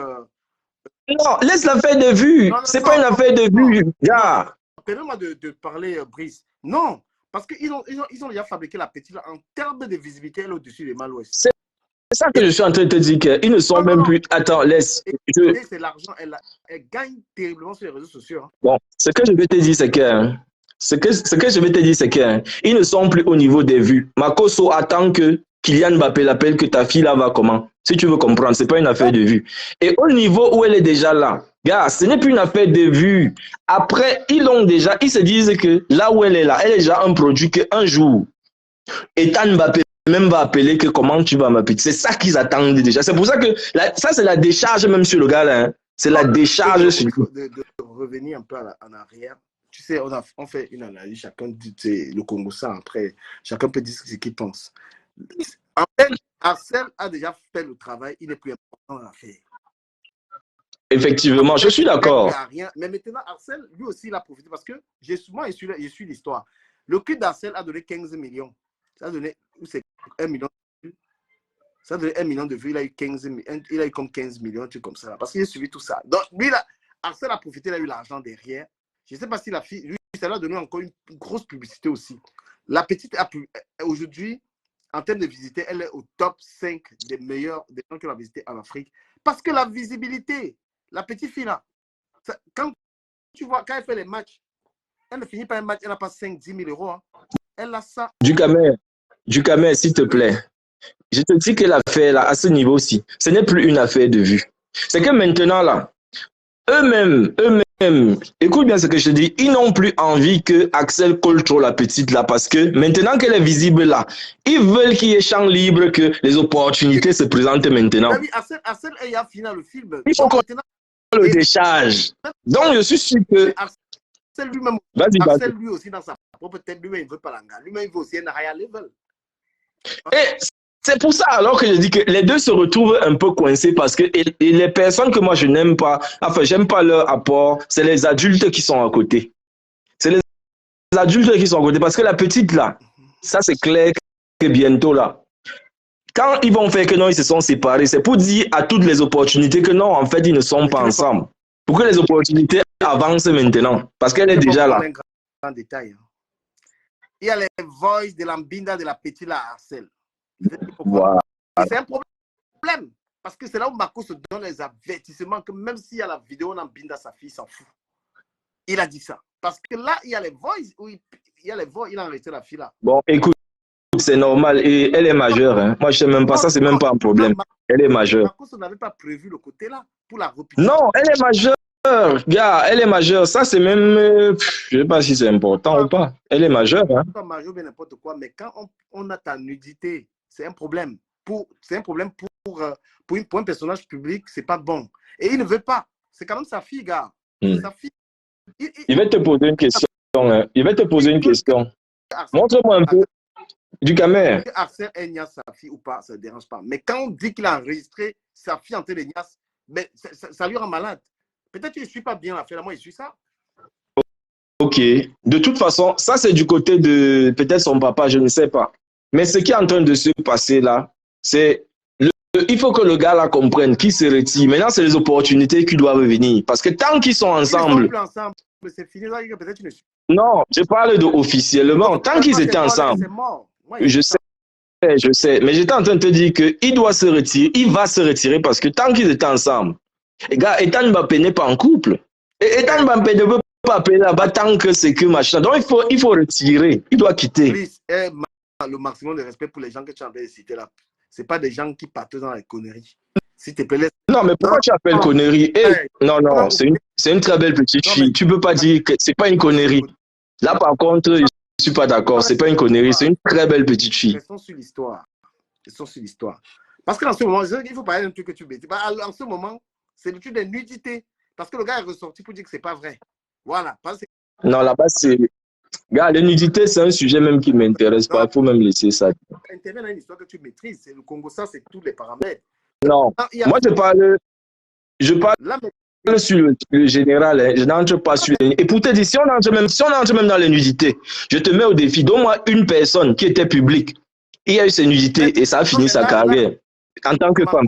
Non, laisse l'affaire de vue. C'est pas une affaire de vue, gars. Permets-moi de parler, Brice. Non, parce qu'ils ont déjà fabriqué la petite là, en termes de visibilité, elle est au-dessus des Mal-Ouest. C'est ça que je suis en train de te dire, qu'ils ne sont même plus... Attends, laisse. C'est l'argent, elle gagne terriblement sur les réseaux sociaux. Hein. Bon, ce que je vais te dire, c'est que... Ce que je vais te dire, c'est qu'ils ne sont plus au niveau des vues. Makoso attend que Kylian Mbappé l'appelle que ta fille là va comment. Si tu veux comprendre, c'est pas une affaire de vue. Et au niveau où elle est déjà là, gars, ce n'est plus une affaire de vue. Après, ils se disent que là où elle est là, elle est déjà un produit qu'un jour, Ethan Mbappé même va appeler que comment tu vas m'appeler. C'est ça qu'ils attendent déjà. C'est pour ça que ça, c'est la décharge même sur le gars là. Hein. C'est la décharge sur de revenir un peu en arrière. Tu sais, on fait une analyse, chacun dit le Congo ça après, chacun peut dire ce qu'il pense. En fait, Arcel a déjà fait le travail, il n'est plus important à faire. Effectivement, je suis d'accord. Mais maintenant, Arcel, lui aussi, il a profité parce que j'ai souvent su l'histoire. Le cul d'Arcel a donné 15 millions. Ça a donné 1 million de vues. Ça a donné 1 million de vues, il a eu comme 15 millions, un truc comme ça. Parce qu'il a suivi tout ça. Donc, lui, Arcel a profité, il a eu l'argent derrière. Je ne sais pas si la fille, lui, ça lui a donné encore une grosse publicité aussi. La petite, aujourd'hui, en termes de visiter, elle est au top 5 des meilleurs des gens qui l'ont visité en Afrique. Parce que la visibilité, la petite fille là, quand tu vois, quand elle fait les matchs, elle ne finit pas un match, elle n'a pas 5-10 000 euros. Hein. Elle a ça. Du Camer, s'il te plaît. Je te dis que l'affaire là, à ce niveau-ci, ce n'est plus une affaire de vue. C'est que maintenant là, eux-mêmes, écoute bien ce que je te dis, ils n'ont plus envie que Axel colle trop la petite là parce que maintenant qu'elle est visible là, ils veulent qu'il y ait champ libre, que les opportunités se présentent maintenant. Oui, Axel a fini le film. Il faut qu'on le décharge. Donc je suis sûr que... Axel lui-même, Axel lui aussi dans sa propre tête, lui-même il veut pas l'engager. Lui-même il veut aussi un higher level. Et c'est pour ça alors que je dis que les deux se retrouvent un peu coincés parce que et les personnes que moi je n'aime pas, enfin j'aime pas leur apport, c'est les adultes qui sont à côté. C'est les adultes qui sont à côté parce que la petite là, ça c'est clair que bientôt là, quand ils vont faire que non ils se sont séparés, c'est pour dire à toutes les opportunités que non en fait ils ne sont pas ensemble. Pour que les opportunités avancent maintenant parce qu'elle est déjà là. Un grand détail. Il y a les voices de l'ambinda de la petite là Arcel. Voilà. C'est un problème. Parce que c'est là où Marco se donne les avertissements que même s'il y a la vidéo on Binda, sa fille s'en fout. Il a dit ça. Parce que là, il y a les voices où il a arrêté la fille là. Bon, écoute, c'est normal. Et elle est majeure. Hein. Moi, je ne sais même pas ça, c'est même pas un problème. Elle est majeure. Marco n'avait pas prévu le côté là pour la rupture. Non, elle est majeure. Gars, elle est majeure. Ça, c'est même... je ne sais pas si c'est important ou pas. Elle est majeure. Hein. Pas majeure, bien n'importe quoi. Mais quand on a ta nudité, c'est un problème. C'est un problème pour un personnage public, c'est pas bon. Et il ne veut pas. C'est quand même sa fille, gars. Sa fille. Il va te poser une question. Hein. Il va te poser une question. Montre-moi un peu du Camer. Arsène Niasse sa fille ou pas, ça ne dérange pas. Mais quand on dit qu'il a enregistré sa fille en train de Niasse, ben, ça lui rend malade. Peut-être qu'il ne suit pas bien l'affaire. Moi, il suit ça. Ok. De toute façon, ça, c'est du côté de peut-être son papa, je ne sais pas. Mais ce qui est en train de se passer là, c'est il faut que le gars là comprenne qu'il se retire. Maintenant, c'est les opportunités qui doivent venir. Parce que tant qu'ils sont ensemble. Ils sont plus ensemble. C'est fini là, peut-être ne... Non, je parle de officiellement. Tant qu'ils étaient ensemble. Je sais. Mais j'étais en train de te dire qu'il doit se retirer. Il va se retirer parce que tant qu'ils étaient ensemble. Les gars, Ethan Mbappé n'est pas en couple. Et Ethan Mbappé ne veut pas appeler là-bas tant que c'est que machin. Donc, il faut retirer. Il doit quitter. Please, le maximum de respect pour les gens que tu as envie de citer là. Ce pas des gens qui partent dans les conneries. S'il te plaît, non, mais pourquoi tu appelles connerie? Non, c'est une très belle petite fille. Tu ne peux pas dire que ce n'est pas une connerie. Là, par contre, je ne suis pas d'accord. Ce n'est pas une connerie. C'est une très belle petite fille. Restons sur l'histoire. Parce qu'en ce moment, il faut parler d'un truc que tu mets. En ce moment, c'est le truc de nudité. Parce que le gars est ressorti pour dire que ce n'est pas vrai. Voilà. Non, là-bas, c'est... Gars, la nudité, c'est un sujet même qui ne m'intéresse pas. Il faut même laisser ça. Intervient dans une histoire que tu maîtrises. C'est le Congo, ça, c'est tous les paramètres. Non, moi, je parle sur le général. Hein. Je n'entre pas sur les... Et pour te dire, si on entre même dans les nudités, je te mets au défi. Donne-moi une personne qui était publique. Il y a eu ses nudités et ça a fini sa carrière en tant que femme.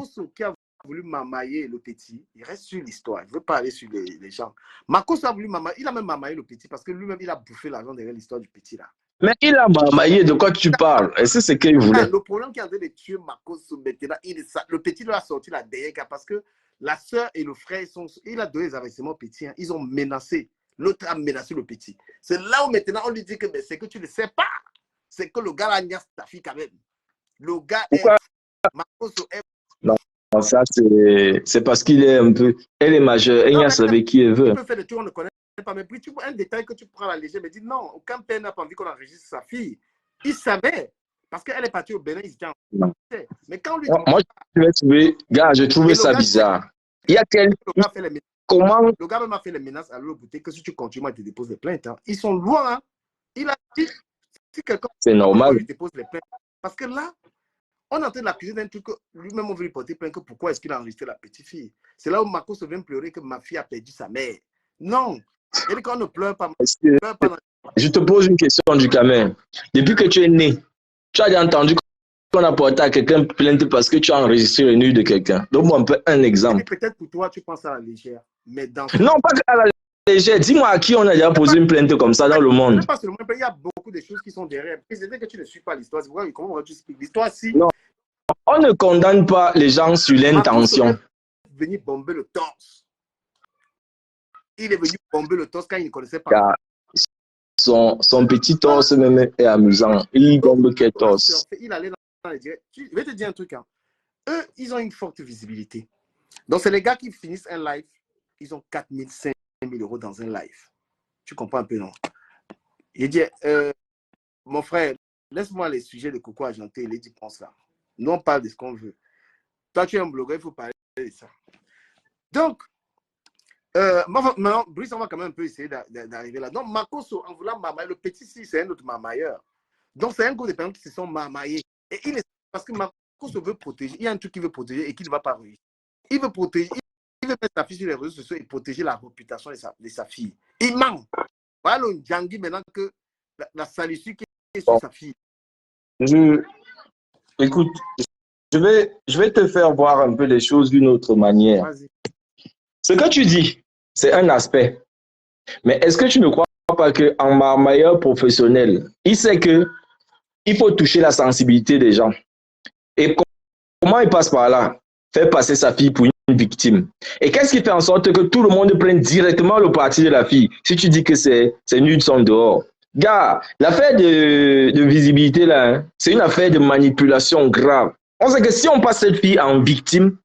voulu mamailler le petit. Il reste sur l'histoire. Il ne veut pas aller sur les gens. Marcos a voulu mamailler. Il a même mamaillé le petit parce que lui-même, il a bouffé l'argent derrière l'histoire du petit là. Mais il a mamaillé, de quoi tu parles? Et c'est ce qu'il voulait. Le problème qui est en train de tuer Marcos maintenant, le petit lui a sorti la derrière parce que la soeur et le frère, il a donné les investissements au petit. Hein. Ils ont menacé. L'autre a menacé le petit. C'est là où maintenant on lui dit que c'est que tu ne sais pas. C'est que le gars a niaise ta fille quand même. Le gars Marcos est... Non, ça c'est parce qu'il est un peu... Elle est majeure, elle niaise avec qui elle veut. Tu peux faire des trucs, on ne connaît pas. Mais puis tu vois un détail que tu prends à la légère, mais dis non, aucun père n'a pas envie qu'on enregistre sa fille. Il savait. Parce qu'elle est partie au Bénin, ils étaient en... Mais quand lui... Moi, je trouvais ça bizarre. Il y a quelqu'un... Comment... Le gars m'a fait les menaces à l'autre boutique que si tu continues à te déposer des plaintes, hein. Ils sont loin. Hein. Il a dit, si quelqu'un... C'est normal. Il dépose les plaintes. Parce que là, on est en train de l'accuser d'un truc que lui-même on veut lui porter plainte que pourquoi est-ce qu'il a enregistré la petite fille. C'est là où Marcos se vient pleurer que ma fille a perdu sa mère. Non. Il dit qu'on ne pleure pas. Je te pose une question du Cameroun. Depuis que tu es né, tu as entendu qu'on a porté à quelqu'un plainte parce que tu as enregistré le nu de quelqu'un. Donne-moi un exemple. Peut-être pour toi, tu penses à la légère. Mais dans... Non, pas à la légère. Dis-moi à qui on a déjà posé une plainte comme ça dans le monde. Pas seulement, il y a beaucoup de choses qui sont derrière. C'est que tu ne suis pas l'histoire. Comment tu expliques l'histoire si... Non. On ne condamne pas les gens sur l'intention. Il est venu bomber le torse. Il est venu bomber le torse quand il ne connaissait pas. Son petit torse même est amusant. Il bombe quel torse. Il allait dans les directs. Je vais te dire un truc. Hein. Eux, ils ont une forte visibilité. Donc, c'est les gars qui finissent un live. Ils ont 4 000, 5 000 euros dans un live. Tu comprends un peu, non? Il dit, mon frère, laisse-moi les sujets de Coco Argenté. Il dit, pense là. Nous, on parle de ce qu'on veut. Toi, tu es un blogueur, il faut parler de ça. Donc, maintenant, Brice, on va quand même un peu essayer d'arriver là. Donc, Marcos, en voulant mamailler, le petit, si c'est un autre mamailleur. Donc, c'est un groupe de personnes qui se sont mamaillés. Et il est, parce que Marcos veut protéger. Il y a un truc qu'il veut protéger et qu'il ne va pas réussir. Il veut protéger. Il veut mettre sa fille sur les réseaux sociaux et protéger la réputation de sa fille. Il ment. Voilà le Djangui maintenant que la salissure qui est sur sa fille. Écoute, je vais te faire voir un peu les choses d'une autre manière. Ce que tu dis, c'est un aspect. Mais est-ce que tu ne crois pas qu'en marmailleur professionnel, il sait qu'il faut toucher la sensibilité des gens? Et comment il passe par là? Faire passer sa fille pour une victime. Et qu'est-ce qui fait en sorte que tout le monde prenne directement le parti de la fille? Si tu dis que c'est nul, sont dehors. Gars, l'affaire de visibilité là, hein, c'est une affaire de manipulation grave. On sait que si on passe cette fille en victime,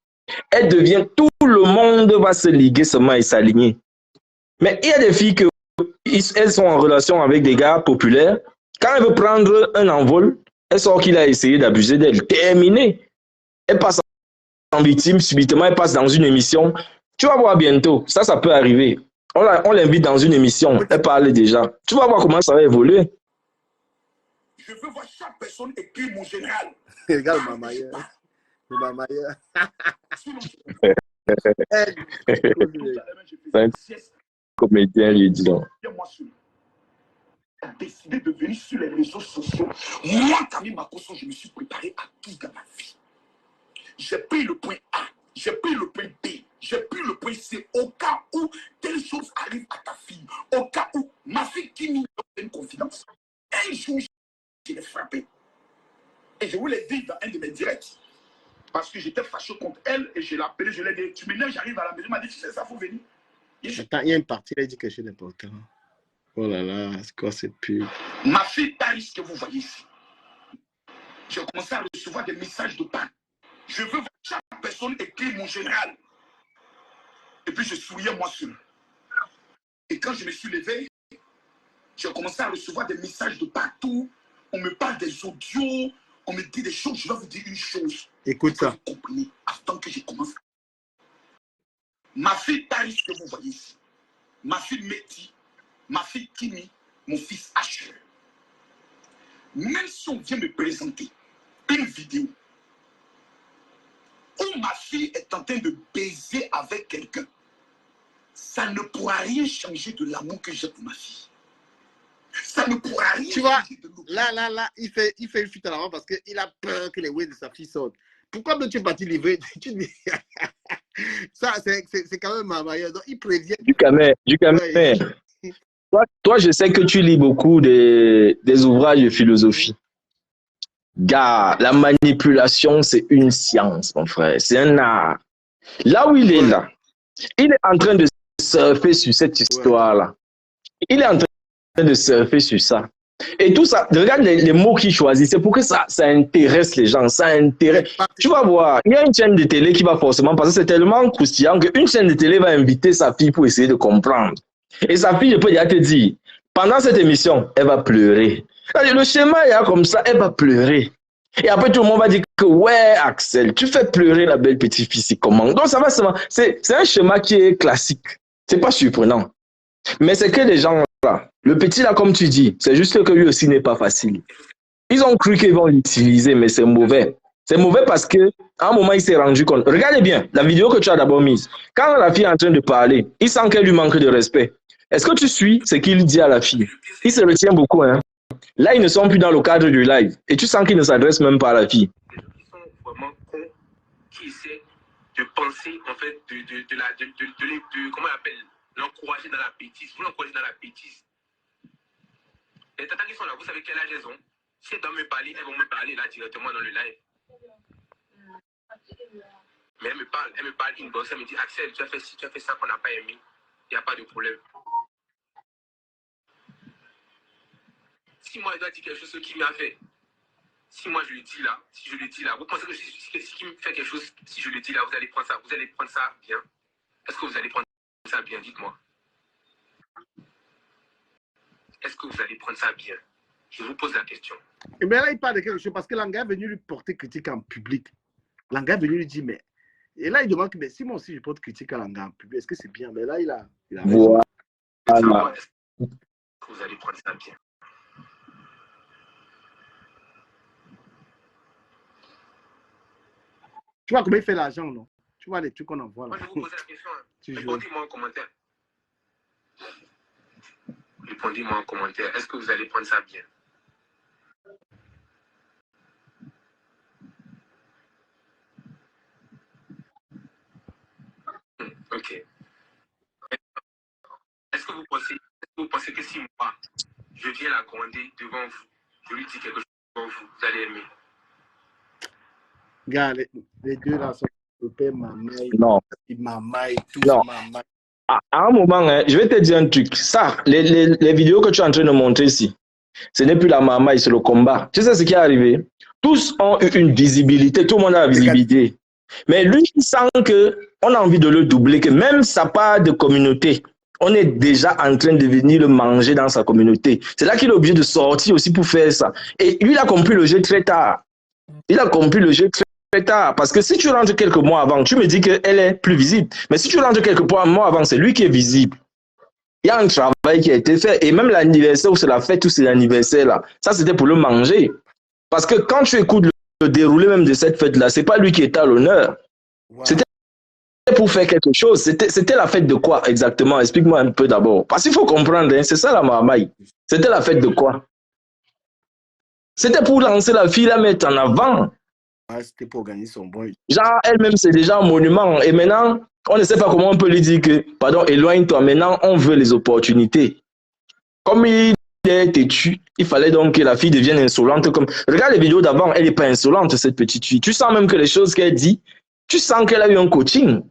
elle devient, tout le monde va se liguer seulement et s'aligner. Mais il y a des filles elles sont en relation avec des gars populaires. Quand elle veut prendre un envol, elle sort qu'il a essayé d'abuser d'elle. Terminé. Elle passe en victime, subitement, elle passe dans une émission. Tu vas voir bientôt, ça peut arriver. On l'invite dans une émission, elle parle déjà. Tu vas voir comment ça va évoluer. Je veux voir chaque personne écrire mon général. Regarde ma maillère. Ma maillère. C'est un comédien, lui dit donc. A décidé de venir sur les réseaux sociaux. Moi, Camille Makosso, je me suis préparé à tout dans ma vie. J'ai pris le point A, j'ai pris le point B, j'ai pris le point C. Au cas où telle chose arrive à ta fille, au cas où ma fille qui me donne une confidence, un jour, je l'ai frappée. Et je voulais dire dans un de mes directs, parce que j'étais fâché contre elle et je l'ai appelé, je lui ai dit, tu m'énerves, j'arrive à la maison, elle m'a dit, tu sais ça, il faut venir. Attends, il y a une partie, elle a dit quelque chose d'important. Oh là là, c'est quoi cette pub? Ma fille Paris, que vous voyez ici, j'ai commencé à recevoir des messages de panne. Je veux voir chaque personne écrire mon général. Et puis je souriais moi seul. Et quand je me suis levé, j'ai commencé à recevoir des messages de partout. On me parle des audios, on me dit des choses. Je vais vous dire une chose. Écoute ça. Vous comprenez, avant que je commence. Ma fille Paris, que vous voyez ici, ma fille Meti, ma fille Kimi, mon fils Asher. Même si on vient me présenter une vidéo où ma fille est en train de baiser avec quelqu'un, ça ne pourra rien changer de l'amour que j'ai pour ma fille. Ça ne pourra rien Tu vois, changer de nous. là, il fait une fuite à l'avant parce qu'il a peur que les waves de sa fille sortent. Pourquoi tu es parti livrer? Tu dis... Ça, c'est quand même ma manière. Donc, il prévient. Du Camer. Ouais. Toi, je sais que tu lis beaucoup des ouvrages de philosophie. Gars, la manipulation, c'est une science, mon frère. C'est un art. Là où il est là, il est en train de surfer sur cette histoire-là. Il est en train de surfer sur ça. Et tout ça, regarde les mots qu'il choisit. C'est pour que ça intéresse les gens. Ça intéresse. Tu vas voir, il y a une chaîne de télé qui va forcément, parce que c'est tellement croustillant qu'une chaîne de télé va inviter sa fille pour essayer de comprendre. Et sa fille, je peux déjà te dire, pendant cette émission, elle va pleurer. Le schéma est comme ça, elle va pleurer. Et après, tout le monde va dire que, ouais, Axel, tu fais pleurer la belle petite fille, c'est comment? Donc, ça va, c'est un schéma qui est classique. C'est pas surprenant. Mais c'est que les gens là, le petit là, comme tu dis, c'est juste que lui aussi n'est pas facile. Ils ont cru qu'ils vont l'utiliser, mais c'est mauvais. C'est mauvais parce que à un moment, il s'est rendu compte. Regardez bien la vidéo que tu as d'abord mise. Quand la fille est en train de parler, il sent qu'elle lui manque de respect. Est-ce que tu suis ce qu'il dit à la fille? Il se retient beaucoup, hein. Là, ils ne sont plus dans le cadre du live. Et tu sens qu'il ne s'adresse même pas à la fille. Des gens qui sont vraiment cons, qui essaient de penser, en fait, comment on appelle, l'encourager dans la bêtise. Vous l'encouragez dans la bêtise. Les tatas qui sont là, vous savez quel âge elles ont? Si elles doivent me parler, elles vont me parler là directement dans le live. Mais elles me parlent inbox, elles me disent Axel, tu as fait ci, tu as fait ça qu'on n'a pas aimé. Il n'y a pas de problème. Si moi, je dois dire quelque chose qui m'a fait, si moi je le dis là, si je le dis là, vous pensez que si qui me fait quelque chose, si je le dis là, vous allez prendre ça bien? Est-ce que vous allez prendre ça bien? Dites-moi. Est-ce que vous allez prendre ça bien? Je vous pose la question. Et bien là, il parle de quelque chose parce que Langa est venu lui porter critique en public. Langa est venu lui dire, mais... Et là, il demande que, mais si moi aussi je porte critique à Langa en public, est-ce que c'est bien? Mais là, il a raison. Voilà. Est-ce que vous allez prendre ça bien? Tu vois comment il fait l'argent, non? Tu vois les trucs qu'on envoie là. Moi, je vous pose la question. Tu Répondez-moi en commentaire. Répondez-moi en commentaire. Est-ce que vous allez prendre ça bien? Ok. Est-ce que vous pensez que si moi, je viens la gronder devant vous, je lui dis quelque chose devant vous, vous allez aimer? Gars, les deux là sont le père Mamaï. Non. Mamaï, tout Non. Mamaï. À un moment, hein, je vais te dire un truc. Ça, les vidéos que tu es en train de montrer ici, ce n'est plus la mamaï, c'est le combat. Tu sais ce qui est arrivé? Tous ont eu une visibilité, tout le monde a la visibilité. Mais lui, il sent qu'on a envie de le doubler, que même sa part de communauté, on est déjà en train de venir le manger dans sa communauté. C'est là qu'il est obligé de sortir aussi pour faire ça. Et lui, il a compris le jeu très tard. Il a compris le jeu très tard. Parce que si tu rentres quelques mois avant, tu me dis qu'elle est plus visible. Mais si tu rentres quelques mois avant, c'est lui qui est visible. Il y a un travail qui a été fait. Et même l'anniversaire où c'est la fête, où c'est l'anniversaire là, ça c'était pour le manger. Parce que quand tu écoutes le déroulé même de cette fête-là, c'est pas lui qui est à l'honneur. Wow. C'était pour faire quelque chose. C'était la fête de quoi exactement? Explique-moi un peu d'abord. Parce qu'il faut comprendre, hein, c'est ça la mamaï. C'était la fête de quoi? C'était pour lancer la fille, la mettre en avant. Ouais, c'était pour gagner son bon. Genre, elle-même, c'est déjà un monument. Et maintenant, on ne sait pas comment on peut lui dire que, pardon, éloigne-toi. Maintenant, on veut les opportunités. Comme il est têtu, il fallait donc que la fille devienne insolente. Comme... Regarde les vidéos d'avant, elle n'est pas insolente, cette petite fille. Tu sens même que les choses qu'elle dit, tu sens qu'elle a eu un coaching.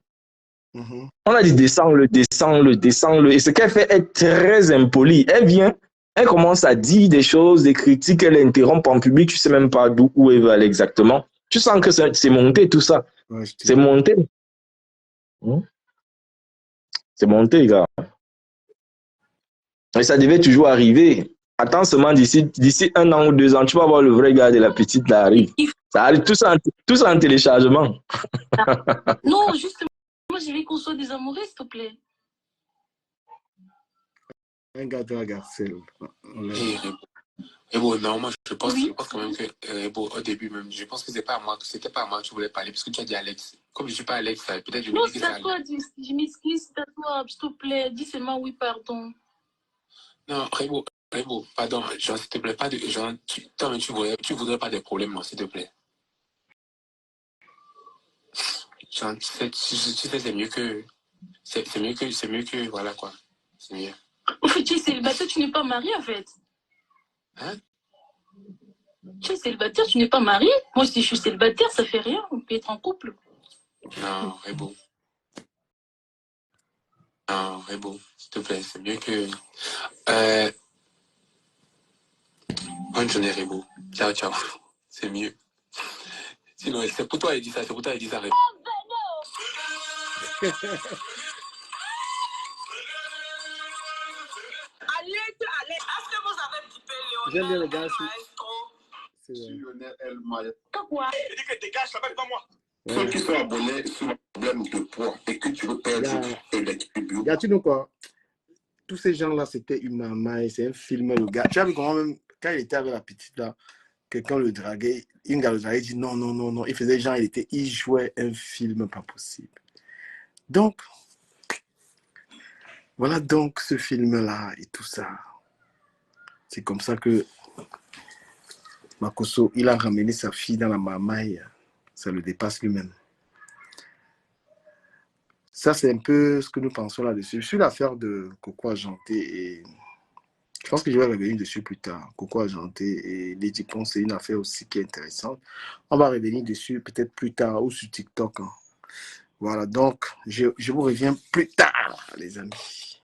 On a dit descends-le, descends-le, descends-le. Et ce qu'elle fait est très impoli. Elle vient, elle commence à dire des choses, des critiques, elle interrompt en public, tu ne sais même pas d'où où elle va aller exactement. Tu sens que c'est monté tout ça. Ouais, c'est monté. C'est monté, gars. Et ça devait toujours arriver. Attends seulement d'ici 1 an ou 2 ans, tu vas voir le vrai gars de la petite là arrive. Ça arrive tout ça en téléchargement. Non, justement, moi j'ai envie qu'on soit des amoureux, s'il te plaît. Un gars de la garcelle. Et bon, non, moi je pense quand même que bon, au début même, je pense que c'était pas à moi que tu voulais parler, parce que tu as dit Alex. Comme je ne suis pas Alex, peut-être je me dis que c'est à toi, je m'excuse, c'est à toi, s'il te plaît, dis seulement oui, pardon. Non, Rebo, Rebo, pardon, genre, s'il te plaît, pas de. Genre, tu voudrais pas des problèmes, moi, s'il te plaît. Genre, tu sais, c'est mieux que. C'est mieux que. Voilà, quoi. C'est mieux. En fait, tu es célibataire, tu n'es pas marié, en fait. Hein? Tu es célibataire, tu n'es pas marié. Moi, si je suis célibataire, ça fait rien. On peut être en couple. Non, Rebo. Non, Rebo, s'il te plaît, c'est mieux que. Bonne journée, Rebo. Ciao, ciao. C'est mieux. Sinon, c'est pour toi, il dit ça, c'est pour toi, il dit ça, Rebo. J'aime bien le gars. C'est Lionel El Maya. Quoi? Il dit que dégage, ça va pas moi. Ceux qui sont abonnés sur un problème de poids et que tu veux perdre et l'équilibre. Regarde, tu know quoi? Tous ces gens-là, c'était une maman, c'est un film, le gars. Tu as vu comment même, quand il était avec la petite là, quelqu'un le draguait, une gars le draguait, il dit non, non, non, non. Il faisait genre, il jouait un film pas possible. Donc, voilà donc ce film-là et tout ça. C'est comme ça que Makosso, il a ramené sa fille dans la mamaille. Ça le dépasse lui-même. Ça, c'est un peu ce que nous pensons là-dessus. Sur l'affaire de Coco Argenté, et je pense que je vais revenir dessus plus tard. Coco Argenté et Lady Pon, c'est une affaire aussi qui est intéressante. On va revenir dessus peut-être plus tard ou sur TikTok. Hein. Voilà, donc je vous reviens plus tard, les amis.